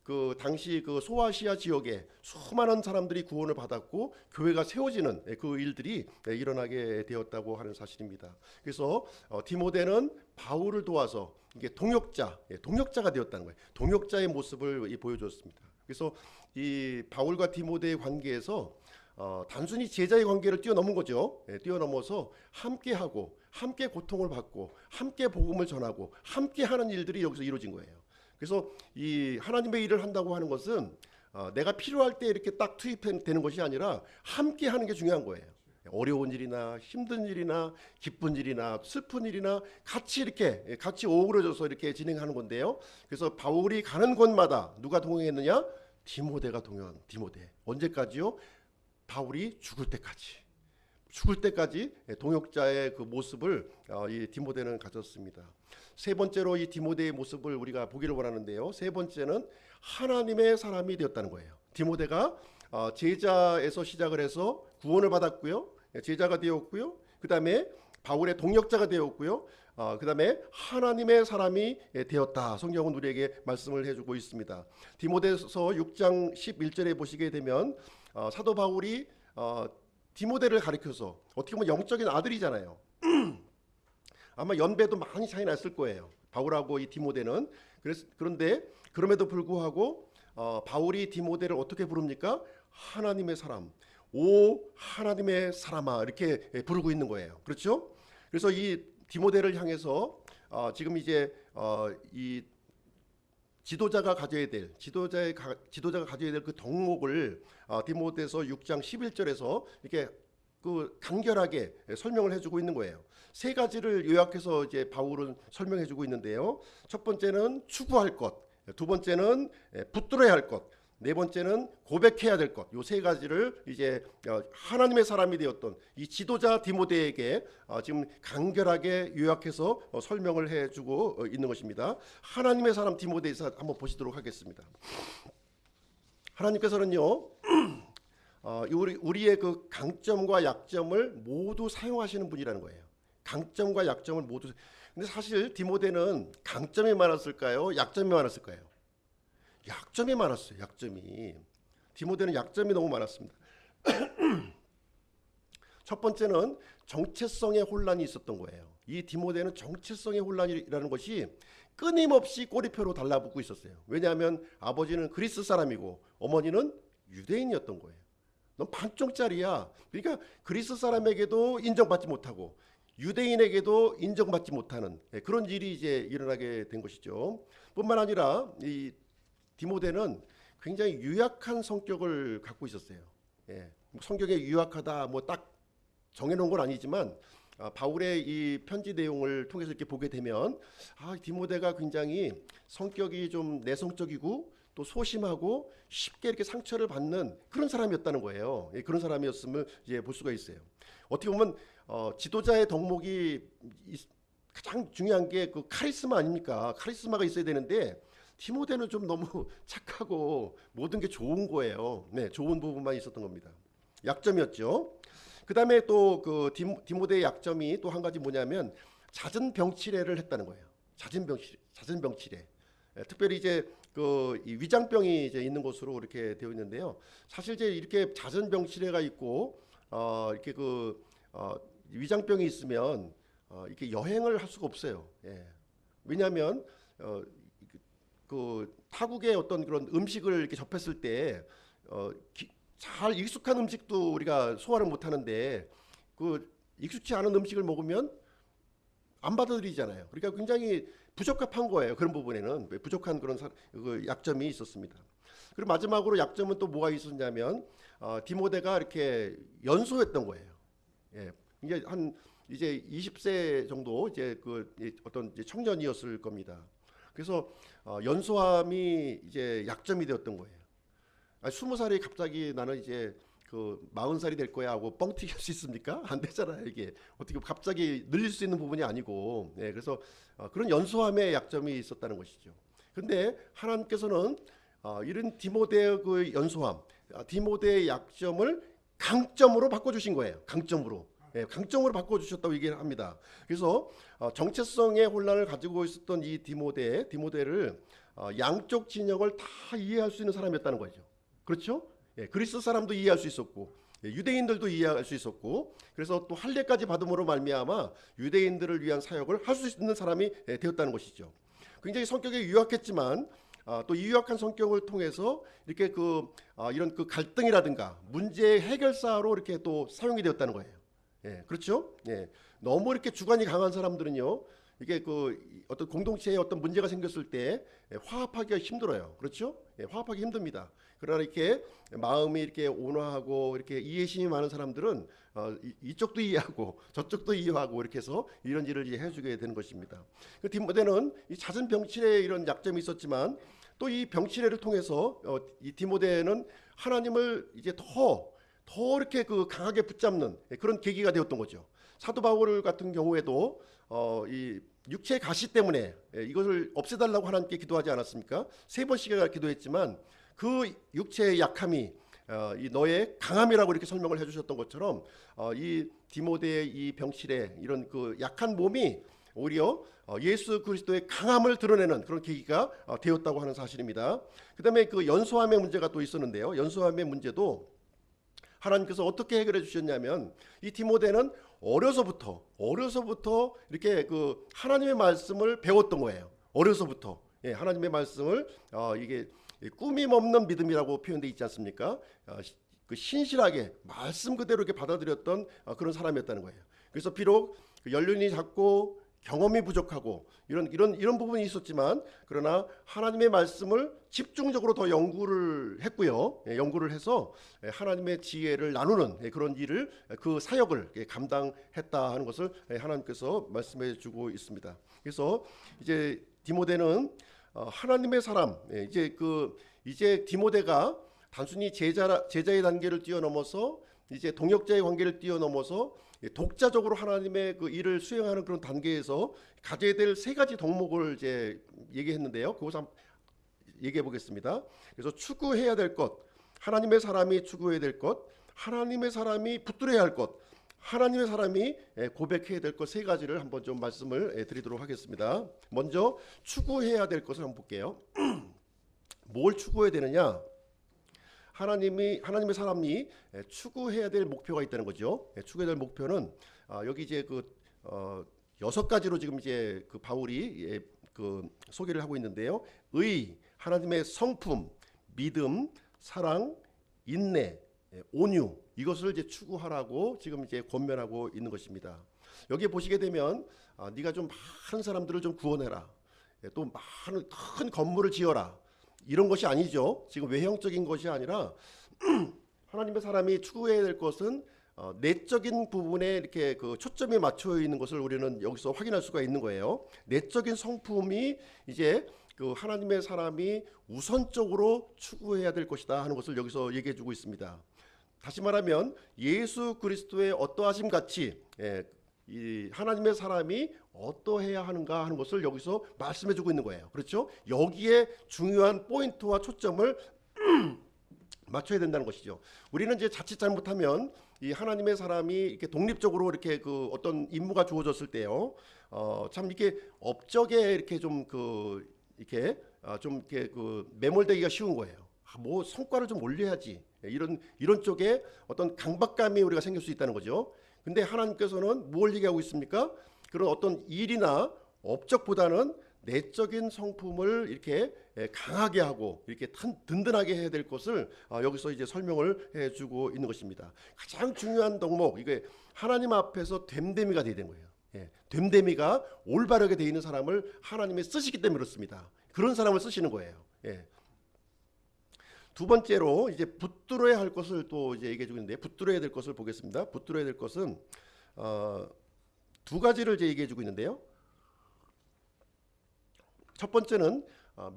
그 당시 그 소아시아 지역에 수많은 사람들이 구원을 받았고 교회가 세워지는 그 일들이 일어나게 되었다고 하는 사실입니다. 그래서 디모데는 바울을 도와서 이게 동역자가 되었다는 거예요. 동역자의 모습을 보여줬습니다. 그래서 이 바울과 디모데의 관계에서 단순히 제자의 관계를 뛰어넘은 거죠. 뛰어넘어서 함께하고 함께 고통을 받고 함께 복음을 전하고 함께 하는 일들이 여기서 이루어진 거예요. 그래서 이 하나님의 일을 한다고 하는 것은 내가 필요할 때 이렇게 딱 투입되는 것이 아니라 함께 하는 게 중요한 거예요. 어려운 일이나 힘든 일이나 기쁜 일이나 슬픈 일이나 같이 어우러져서 이렇게 진행하는 건데요. 그래서 바울이 가는 곳마다 누가 동행했느냐? 디모데. 언제까지요? 바울이 죽을 때까지. 죽을 때까지 동역자의 그 모습을 이 디모데는 가졌습니다. 세 번째로 이 디모데의 모습을 우리가 보기를 원하는데요. 세 번째는 하나님의 사람이 되었다는 거예요. 디모데가 제자에서 시작을 해서 구원을 받았고요. 제자가 되었고요. 그 다음에 바울의 동역자가 되었고요. 그 다음에 하나님의 사람이 되었다. 성경은 우리에게 말씀을 해주고 있습니다. 디모데서 6장 11절에 보시게 되면 사도 바울이 디모데를 가리켜서 어떻게 보면 영적인 아들이잖아요. 아마 연배도 많이 차이 났을 거예요. 바울하고 이 디모데는. 그런데 그럼에도 불구하고 바울이 디모데를 어떻게 부릅니까? 하나님의 사람. 오 하나님의 사람아 이렇게 부르고 있는 거예요. 그렇죠? 그래서 이 디모데를 향해서 지금 이제 이 지도자가 가져야 될 그 덕목을 디모데서 6장 11절에서 이렇게 그 간결하게 설명을 해주고 있는 거예요. 세 가지를 요약해서 이제 바울은 설명해주고 있는데요. 첫 번째는 추구할 것, 두 번째는 붙들어야 할 것, 네 번째는 고백해야 될 것. 요 세 가지를 이제 하나님의 사람이 되었던 이 지도자 디모데에게 지금 간결하게 요약해서 설명을 해주고 있는 것입니다. 하나님의 사람 디모데에서 한번 보시도록 하겠습니다. 하나님께서는요, 우리의 그 강점과 약점을 모두 사용하시는 분이라는 거예요. 강점과 약점을 모두. 근데 사실 디모데는 강점이 많았을까요? 약점이 많았을까요? 약점이 많았어요. 약점이. 디모데는 약점이 너무 많았습니다. 첫 번째는 정체성의 혼란이 있었던 거예요. 이 디모데는 정체성의 혼란이라는 것이 끊임없이 꼬리표로 달라붙고 있었어요. 왜냐하면 아버지는 그리스 사람이고 어머니는 유대인이었던 거예요. 넌 반쪽짜리야. 그러니까 그리스 사람에게도 인정받지 못하고 유대인에게도 인정받지 못하는 그런 일이 이제 일어나게 된 것이죠. 뿐만 아니라 이 디모데는 굉장히 유약한 성격을 갖고 있었어요. 성격에 유약하다 뭐 딱 정해놓은 건 아니지만 바울의 이 편지 내용을 통해서 이렇게 보게 되면 디모데가 굉장히 성격이 좀 내성적이고 또 소심하고 쉽게 이렇게 상처를 받는 그런 사람이었다는 거예요. 그런 사람이었음을 이제 볼 수가 있어요. 어떻게 보면 지도자의 덕목이 가장 중요한 게 그 카리스마 아닙니까? 카리스마가 있어야 되는데 디모데는 좀 너무 착하고 모든 게 좋은 거예요. 네, 좋은 부분만 있었던 겁니다. 약점이었죠. 그 다음에 또 그 디모데의 약점이 또 한 가지 뭐냐면 잦은 병치레를 했다는 거예요. 잦은 병치레. 특별히 이제 그 이 위장병이 이제 있는 것으로 이렇게 되어 있는데요. 사실 이제 이렇게 잦은 병치레가 있고 이렇게 그 위장병이 있으면 이렇게 여행을 할 수가 없어요. 왜냐하면 그 타국의 어떤 그런 음식을 이렇게 접했을 때 잘 익숙한 음식도 우리가 소화를 못 하는데 그 익숙치 않은 음식을 먹으면 안 받아들이잖아요. 그러니까 굉장히 부적합한 거예요. 그런 부분에는 부족한 그런 그 약점이 있었습니다. 그리고 마지막으로 약점은 또 뭐가 있었냐면 디모데가 이렇게 연소했던 거예요. 이제 이제 20세 정도 이제 그 어떤 이제 청년이었을 겁니다. 그래서 연소함이 이제 약점이 되었던 거예요. 20살이 갑자기 나는 이제 그 40살이 될 거야 하고 뻥튀기 할 수 있습니까? 안 되잖아요. 이게 어떻게 갑자기 늘릴 수 있는 부분이 아니고. 그래서 그런 연소함의 약점이 있었다는 것이죠. 근데 하나님께서는 이런 디모데의 그 연소함, 디모데의 약점을 강점으로 바꿔주신 거예요. 강점으로. 강점으로 바꿔주셨다고 얘기를 합니다. 그래서 정체성의 혼란을 가지고 있었던 이 디모데를 양쪽 진영을 다 이해할 수 있는 사람이었다는 거죠. 그렇죠? 그리스 사람도 이해할 수 있었고 유대인들도 이해할 수 있었고 그래서 또 할례까지 받음으로 말미암아 유대인들을 위한 사역을 할 수 있는 사람이 되었다는 것이죠. 굉장히 성격이 유약했지만 또 이 유약한 성격을 통해서 이렇게 이런 그 갈등이라든가 문제 해결사로 이렇게 또 사용이 되었다는 거예요. 그렇죠? 너무 이렇게 주관이 강한 사람들은요, 이게 그 어떤 공동체에 어떤 문제가 생겼을 때 화합하기가 힘들어요. 그렇죠? 화합하기 힘듭니다. 그러나 이렇게 마음이 이렇게 온화하고 이렇게 이해심이 많은 사람들은 이쪽도 이해하고 저쪽도 이해하고 이렇게 해서 이런 일을 이제 해주게 되는 것입니다. 그 디모데는 이 잦은 병치레에 이런 약점이 있었지만 또 이 병치레를 통해서 이 디모데는 하나님을 이제 더 더 이렇게 그 강하게 붙잡는 그런 계기가 되었던 거죠. 사도 바울 같은 경우에도 이 육체의 가시 때문에 이것을 없애달라고 하나님께 기도하지 않았습니까? 3번씩이나 기도했지만 그 육체의 약함이 이 너의 강함이라고 이렇게 설명을 해주셨던 것처럼 이 디모데의 이 병실에 이런 그 약한 몸이 오히려 예수 그리스도의 강함을 드러내는 그런 계기가 되었다고 하는 사실입니다. 그다음에 그 연소함의 문제가 또 있었는데요. 연소함의 문제도 하나님께서 어떻게 해결해 주셨냐면 이 디모데는 어려서부터 이렇게 그 하나님의 말씀을 배웠던 거예요. 어려서부터 하나님의 말씀을 이게 꾸밈 없는 믿음이라고 표현되어 있지 않습니까? 그 신실하게 말씀 그대로 이렇게 받아들였던 그런 사람이었다는 거예요. 그래서 비록 연륜이 작고 경험이 부족하고 이런 부분이 있었지만 그러나 하나님의 말씀을 집중적으로 더 연구를 했고요. 연구를 해서 하나님의 지혜를 나누는 그런 일을 그 사역을 감당했다 하는 것을 하나님께서 말씀해 주고 있습니다. 그래서 이제 디모데는 하나님의 사람 이제 디모데가 단순히 제자의 단계를 뛰어넘어서 이제 동역자의 관계를 뛰어넘어서 독자적으로 하나님의 그 일을 수행하는 그런 단계에서 가져야 될 3가지 덕목을 이제 얘기했는데요. 그것을 한번 얘기해 보겠습니다. 그래서 추구해야 될 것, 하나님의 사람이 추구해야 될 것, 하나님의 사람이 붙들어야 할 것, 하나님의 사람이 고백해야 될 것 3가지를 한번 좀 말씀을 드리도록 하겠습니다. 먼저 추구해야 될 것을 한번 볼게요. 뭘 추구해야 되느냐? 하나님의 사람이 추구해야 될 목표가 있다는 거죠. 추구해야 될 목표는 여기 이제 그 6가지로 지금 이제 그 바울이 그 소개를 하고 있는데요. 의, 하나님의 성품, 믿음, 사랑, 인내, 온유, 이것을 이제 추구하라고 지금 이제 권면하고 있는 것입니다. 여기에 보시게 되면 네가 좀 많은 사람들을 좀 구원해라. 또 많은 큰 건물을 지어라. 이런 것이 아니죠. 지금 외형적인 것이 아니라 하나님의 사람이 추구해야 될 것은 내적인 부분에 이렇게 그 초점이 맞춰 있는 것을 우리는 여기서 확인할 수가 있는 거예요. 내적인 성품이 이제 그 하나님의 사람이 우선적으로 추구해야 될 것이다 하는 것을 여기서 얘기해 주고 있습니다. 다시 말하면 예수 그리스도의 어떠하심 같이 이 하나님의 사람이 어떠해야 하는가 하는 것을 여기서 말씀해 주고 있는 거예요. 그렇죠? 여기에 중요한 포인트와 초점을 맞춰야 된다는 것이죠. 우리는 이제 자칫 잘못하면 이 하나님의 사람이 이렇게 독립적으로 이렇게 그 어떤 임무가 주어졌을 때요, 참 이렇게 업적에 이렇게 좀 이렇게 그 매몰되기가 쉬운 거예요. 뭐 성과를 좀 올려야지 이런 쪽에 어떤 강박감이 우리가 생길 수 있다는 거죠. 근데 하나님께서는 뭘 얘기하고 있습니까? 그런 어떤 일이나 업적보다는 내적인 성품을 이렇게 강하게 하고 이렇게 든든하게 해야 될 것을 여기서 이제 설명을 해주고 있는 것입니다. 가장 중요한 덕목, 이게 하나님 앞에서 됨됨이가 되야 되는 거예요. 됨됨이가 올바르게 되어 있는 사람을 하나님이 쓰시기 때문에 그렇습니다. 그런 사람을 쓰시는 거예요. 두 번째로 이제 붙들어야 할 것을 또 이제 얘기해 주고 있는데, 붙들어야 될 것을 보겠습니다. 붙들어야 될 것은 2가지를 이제 얘기해 주고 있는데요. 첫 번째는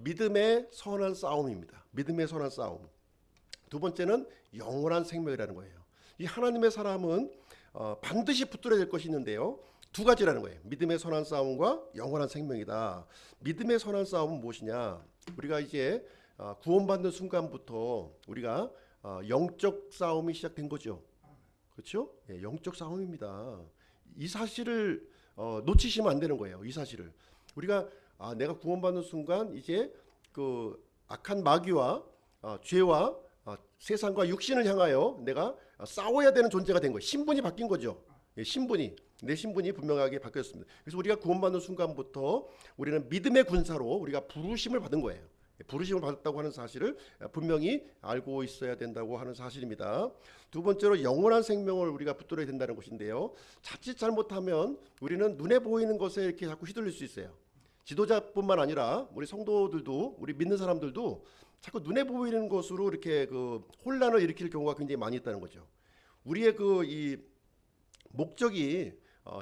믿음의 선한 싸움입니다. 믿음의 선한 싸움. 두 번째는 영원한 생명이라는 거예요. 이 하나님의 사람은 반드시 붙들어야 될 것이 있는데요. 2가지라는 거예요. 믿음의 선한 싸움과 영원한 생명이다. 믿음의 선한 싸움은 무엇이냐? 우리가 이제 구원받는 순간부터 우리가 영적 싸움이 시작된 거죠. 그렇죠? 영적 싸움입니다. 이 사실을 놓치시면 안 되는 거예요. 이 사실을 우리가 내가 구원받는 순간 이제 그 악한 마귀와 죄와 세상과 육신을 향하여 내가 싸워야 되는 존재가 된 거예요. 신분이 바뀐 거죠. 내 신분이 분명하게 바뀌었습니다. 그래서 우리가 구원받는 순간부터 우리는 믿음의 군사로 우리가 부르심을 받은 거예요. 부르심을 받았다고 하는 사실을 분명히 알고 있어야 된다고 하는 사실입니다. 두 번째로 영원한 생명을 우리가 붙들어야 된다는 것인데요. 자칫 잘못하면 우리는 눈에 보이는 것에 이렇게 자꾸 휘둘릴 수 있어요. 지도자뿐만 아니라 우리 성도들도, 우리 믿는 사람들도 자꾸 눈에 보이는 것으로 이렇게 그 혼란을 일으킬 경우가 굉장히 많이 있다는 거죠. 우리의 이 목적이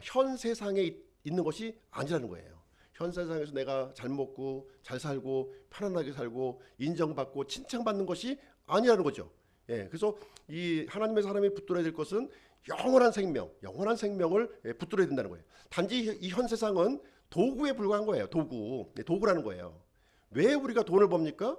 현 세상에 있는 것이 아니라는 거예요. 현 세상에서 내가 잘 먹고 잘 살고 편안하게 살고 인정받고 칭찬받는 것이 아니라는 거죠. 예, 그래서 이 하나님의 사람이 붙들어야 될 것은 영원한 생명, 영원한 생명을 붙들어야 된다는 거예요. 단지 이 현 세상은 도구에 불과한 거예요. 도구, 도구라는 거예요. 왜 우리가 돈을 법니까?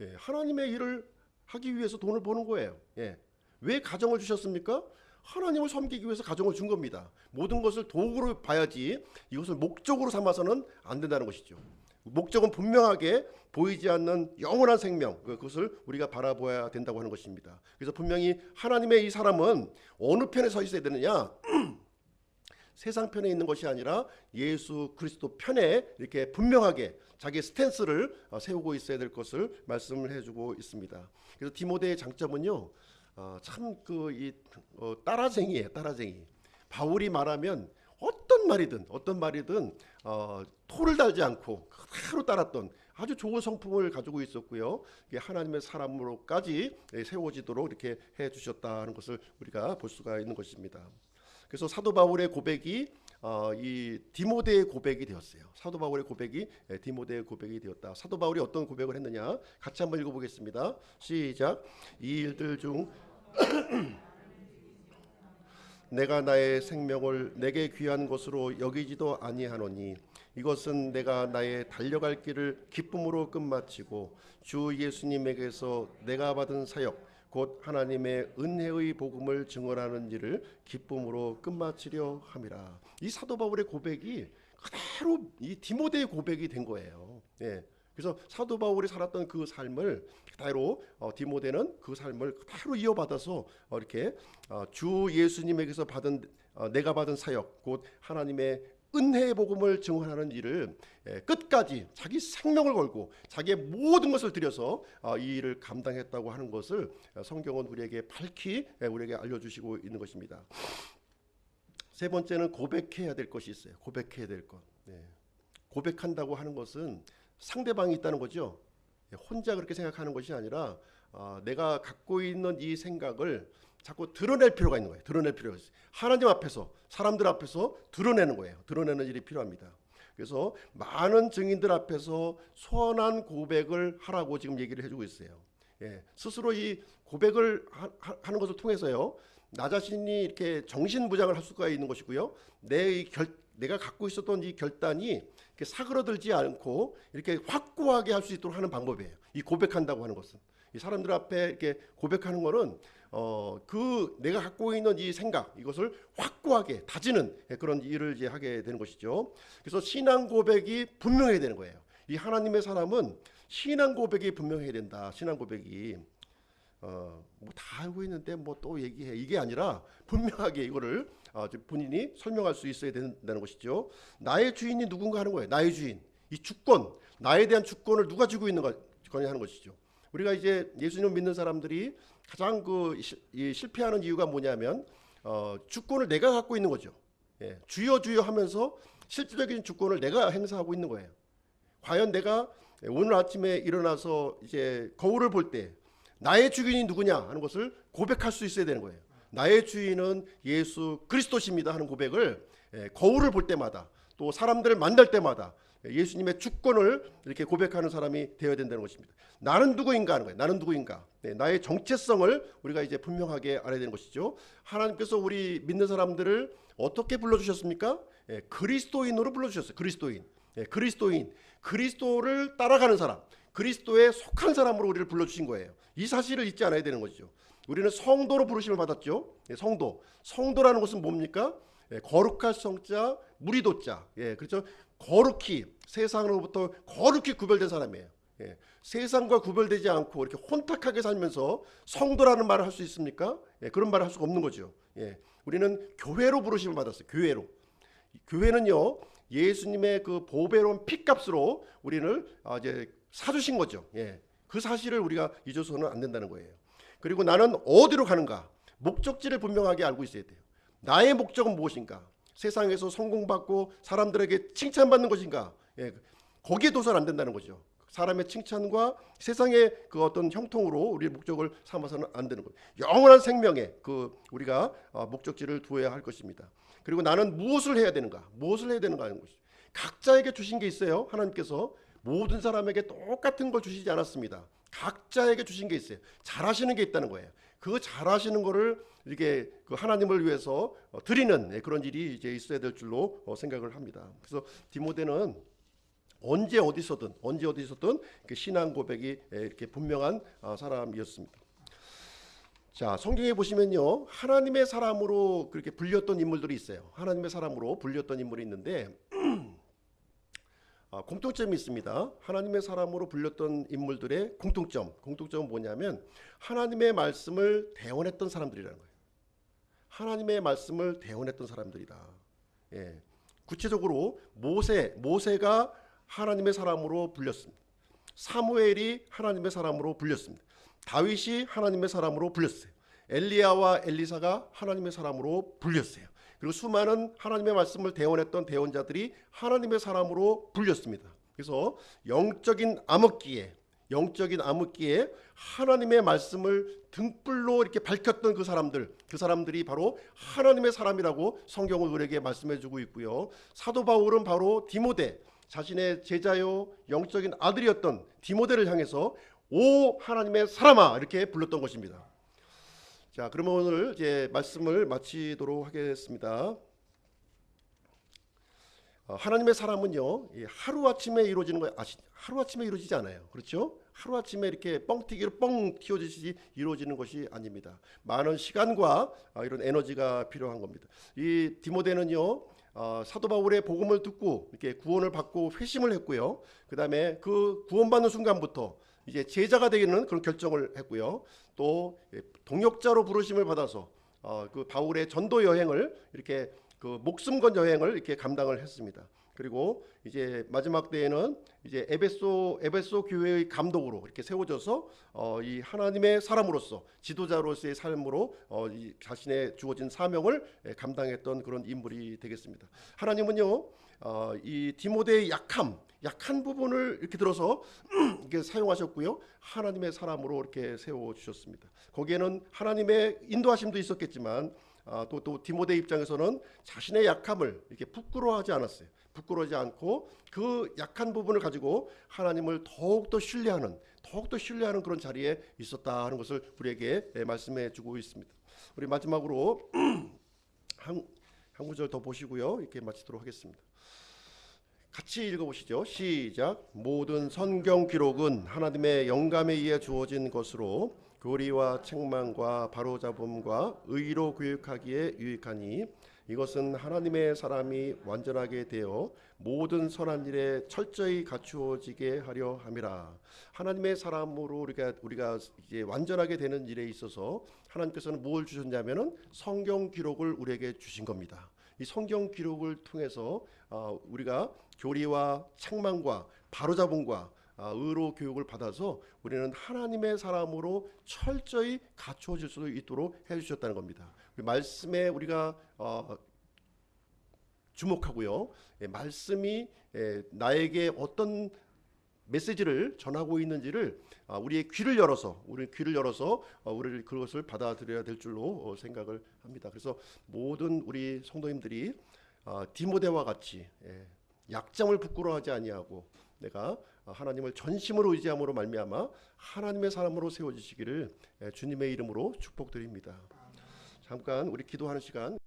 예, 하나님의 일을 하기 위해서 돈을 버는 거예요. 예. 왜 가정을 주셨습니까? 하나님을 섬기기 위해서 가정을 준 겁니다. 모든 것을 도구로 봐야지 이것을 목적으로 삼아서는 안 된다는 것이죠. 목적은 분명하게 보이지 않는 영원한 생명, 그것을 우리가 바라보아야 된다고 하는 것입니다. 그래서 분명히 하나님의 이 사람은 어느 편에 서 있어야 되느냐? 세상 편에 있는 것이 아니라 예수 그리스도 편에 이렇게 분명하게 자기 스탠스를 세우고 있어야 될 것을 말씀을 해주고 있습니다. 그래서 디모데의 장점은요, 참 따라쟁이에요. 따라쟁이. 바울이 말하면 어떤 말이든 토를 달지 않고 그대로 따랐던 아주 좋은 성품을 가지고 있었고요. 하나님의 사람으로까지 세워지도록 이렇게 해주셨다는 것을 우리가 볼 수가 있는 것입니다. 그래서 사도 바울의 고백이 이 디모데의 고백이 되었어요. 사도 바울의 고백이 디모데의 고백이 되었다. 사도 바울이 어떤 고백을 했느냐? 같이 한번 읽어보겠습니다. 시작. 이 일들 중 내가 나의 생명을 내게 귀한 것으로 여기지도 아니하노니 이것은 내가 나의 달려갈 길을 기쁨으로 끝마치고 주 예수님에게서 내가 받은 사역 곧 하나님의 은혜의 복음을 증언하는 일을 기쁨으로 끝마치려 함이라. 이 사도 바울의 고백이 그대로 이 디모데의 고백이 된 거예요. 예. 그래서 사도 바울이 살았던 그 삶을 그대로 디모데는 그 삶을 그대로 이어받아서 이렇게 주 예수님에게서 받은 내가 받은 사역 곧 하나님의 은혜의 복음을 증언하는 일을 끝까지 자기 생명을 걸고 자기의 모든 것을 들여서 이 일을 감당했다고 하는 것을 성경은 우리에게 밝히 우리에게 알려주시고 있는 것입니다. 세 번째는 고백해야 될 것이 있어요. 고백해야 될 것. 고백한다고 하는 것은 상대방이 있다는 거죠. 혼자 그렇게 생각하는 것이 아니라 내가 갖고 있는 이 생각을 자꾸 드러낼 필요가 있는 거예요. 드러낼 필요가 있어요. 하나님 앞에서 사람들 앞에서 드러내는 거예요. 드러내는 일이 필요합니다. 그래서 많은 증인들 앞에서 선한 고백을 하라고 지금 얘기를 해주고 있어요. 스스로 이 고백을 하는 것을 통해서요, 나 자신이 이렇게 정신부장을 할 수가 있는 것이고요, 내가 갖고 있었던 이 결단이 이렇게 사그러들지 않고 이렇게 확고하게 할 수 있도록 하는 방법이에요. 이 고백한다고 하는 것은 이 사람들 앞에 이렇게 고백하는 것은 내가 갖고 있는 이 생각 이것을 확고하게 다지는 그런 일을 이제 하게 되는 것이죠. 그래서 신앙 고백이 분명해야 되는 거예요. 이 하나님의 사람은 신앙 고백이 분명해야 된다. 신앙 고백이 뭐 다 알고 있는데 뭐 또 얘기해 이게 아니라 분명하게 이거를 본인이 설명할 수 있어야 된다는 것이죠. 나의 주인이 누군가 하는 거예요. 나의 주인, 이 주권, 나에 대한 주권을 누가 쥐고 있는 거냐 하는 것이죠. 우리가 이제 예수님을 믿는 사람들이 가장 실패하는 이유가 뭐냐면 주권을 내가 갖고 있는 거죠. 주여 주여 하면서 실질적인 주권을 내가 행사하고 있는 거예요. 과연 내가 오늘 아침에 일어나서 이제 거울을 볼 때 나의 주인이 누구냐 하는 것을 고백할 수 있어야 되는 거예요. 나의 주인은 예수 그리스도십니다 하는 고백을 거울을 볼 때마다 또 사람들을 만날 때마다 예수님의 주권을 이렇게 고백하는 사람이 되어야 된다는 것입니다. 나는 누구인가 하는 거예요. 나는 누구인가. 나의 정체성을 우리가 이제 분명하게 알아야 되는 것이죠. 하나님께서 우리 믿는 사람들을 어떻게 불러주셨습니까? 그리스도인으로 불러주셨어요. 그리스도인. 그리스도를 따라가는 사람, 그리스도에 속한 사람으로 우리를 불러주신 거예요. 이 사실을 잊지 않아야 되는 것이죠. 우리는 성도로 부르심을 받았죠. 성도라는 것은 뭡니까? 거룩할 성자, 무리도자. 그렇죠. 거룩히 세상으로부터 거룩히 구별된 사람이에요. 세상과 구별되지 않고 이렇게 혼탁하게 살면서 성도라는 말을 할 수 있습니까? 그런 말을 할 수가 없는 거죠. 우리는 교회로 부르심을 받았어요. 교회는요, 예수님의 그 보배로운 피값으로 우리를 이제 사주신 거죠. 그 사실을 우리가 잊어서는 안 된다는 거예요. 그리고 나는 어디로 가는가? 목적지를 분명하게 알고 있어야 돼요. 나의 목적은 무엇인가? 세상에서 성공받고 사람들에게 칭찬받는 것인가? 거기에 둬서는 안 된다는 거죠. 사람의 칭찬과 세상의 그 어떤 형통으로 우리의 목적을 삼아서는 안 되는 거예요. 영원한 생명에 우리가 목적지를 두어야 할 것입니다. 그리고 나는 무엇을 해야 되는가 하는 것이죠. 각자에게 주신 게 있어요. 하나님께서 모든 사람에게 똑같은 걸 주시지 않았습니다. 각자에게 주신 게 있어요. 잘하시는 게 있다는 거예요. 그 잘하시는 거를 이렇게 그 하나님을 위해서 드리는 그런 일이 이제 있어야 될 줄로 생각을 합니다. 그래서 디모데는 언제 어디서든 신앙 고백이 이렇게 분명한 사람이었습니다. 자, 성경에 보시면요, 하나님의 사람으로 그렇게 불렸던 인물들이 있어요. 하나님의 사람으로 불렸던 인물이 있는데 공통점이 있습니다. 하나님의 사람으로 불렸던 인물들의 공통점은 뭐냐면 하나님의 말씀을 대언했던 사람들이라는 거예요. 하나님의 말씀을 대언했던 사람들이다. 예. 구체적으로 모세가 하나님의 사람으로 불렸습니다. 사무엘이 하나님의 사람으로 불렸습니다. 다윗이 하나님의 사람으로 불렸어요. 엘리야와 엘리사가 하나님의 사람으로 불렸어요. 그리고 수많은 하나님의 말씀을 대언했던 대언자들이 하나님의 사람으로 불렸습니다. 그래서 영적인 암흑기에 하나님의 말씀을 등불로 이렇게 밝혔던 그 사람들이 바로 하나님의 사람이라고 성경은 우리에게 말씀해주고 있고요. 사도 바울은 바로 디모데, 자신의 제자요 영적인 아들이었던 디모데를 향해서 오 하나님의 사람아 이렇게 불렀던 것입니다. 자, 그러면 오늘 이제 말씀을 마치도록 하겠습니다. 하나님의 사람은요, 하루아침에 이루어지는 거 아시죠? 하루아침에 이루어지지 않아요. 그렇죠? 하루아침에 이렇게 뻥튀기로 뻥 튀어지듯이 이루어지는 것이 아닙니다. 많은 시간과 이런 에너지가 필요한 겁니다. 이 디모데는요, 사도 바울의 복음을 듣고 이렇게 구원을 받고 회심을 했고요. 그 다음에 그 구원받는 순간부터 이제 제자가 되기는 그런 결정을 했고요. 또 동역자로 부르심을 받아서 그 바울의 전도 여행을 이렇게 그 목숨 건 여행을 이렇게 감당을 했습니다. 그리고 이제 마지막 때에는 이제 에베소 교회의 감독으로 이렇게 세워져서 이 하나님의 사람으로서 지도자로서의 삶으로 이 자신의 주어진 사명을 감당했던 그런 인물이 되겠습니다. 하나님은요, 이 디모데의 약한 부분을 이렇게 들어서 이렇게 사용하셨고요. 하나님의 사람으로 이렇게 세워 주셨습니다. 거기에는 하나님의 인도하심도 있었겠지만 또 디모데 입장에서는 자신의 약함을 이렇게 부끄러워하지 않았어요. 부끄러워하지 않고 그 약한 부분을 가지고 하나님을 더욱더 신뢰하는 그런 자리에 있었다 하는 것을 우리에게 말씀해 주고 있습니다. 우리 마지막으로 한 구절 더 보시고요. 이렇게 마치도록 하겠습니다. 같이 읽어보시죠. 시작. 모든 성경 기록은 하나님의 영감에 의해 주어진 것으로 교리와 책망과 바로잡음과 의로 교육하기에 유익하니 이것은 하나님의 사람이 완전하게 되어 모든 선한 일에 철저히 갖추어지게 하려 함이라. 하나님의 사람으로 우리가 이제 완전하게 되는 일에 있어서 하나님께서는 뭘 주셨냐면은 성경 기록을 우리에게 주신 겁니다. 이 성경 기록을 통해서 우리가 교리와 책망과 바로잡음과 의로 교육을 받아서 우리는 하나님의 사람으로 철저히 갖추어질 수 있도록 해주셨다는 겁니다. 말씀에 우리가 주목하고요. 말씀이 나에게 어떤 메시지를 전하고 있는지를 우리의 귀를 열어서 우리를 그것을 받아들여야 될 줄로 생각을 합니다. 그래서 모든 우리 성도님들이 디모데와 같이 약점을 부끄러워하지 아니하고 내가 하나님을 전심으로 의지함으로 말미암아 하나님의 사람으로 세워지시기를 주님의 이름으로 축복드립니다. 잠깐 우리 기도하는 시간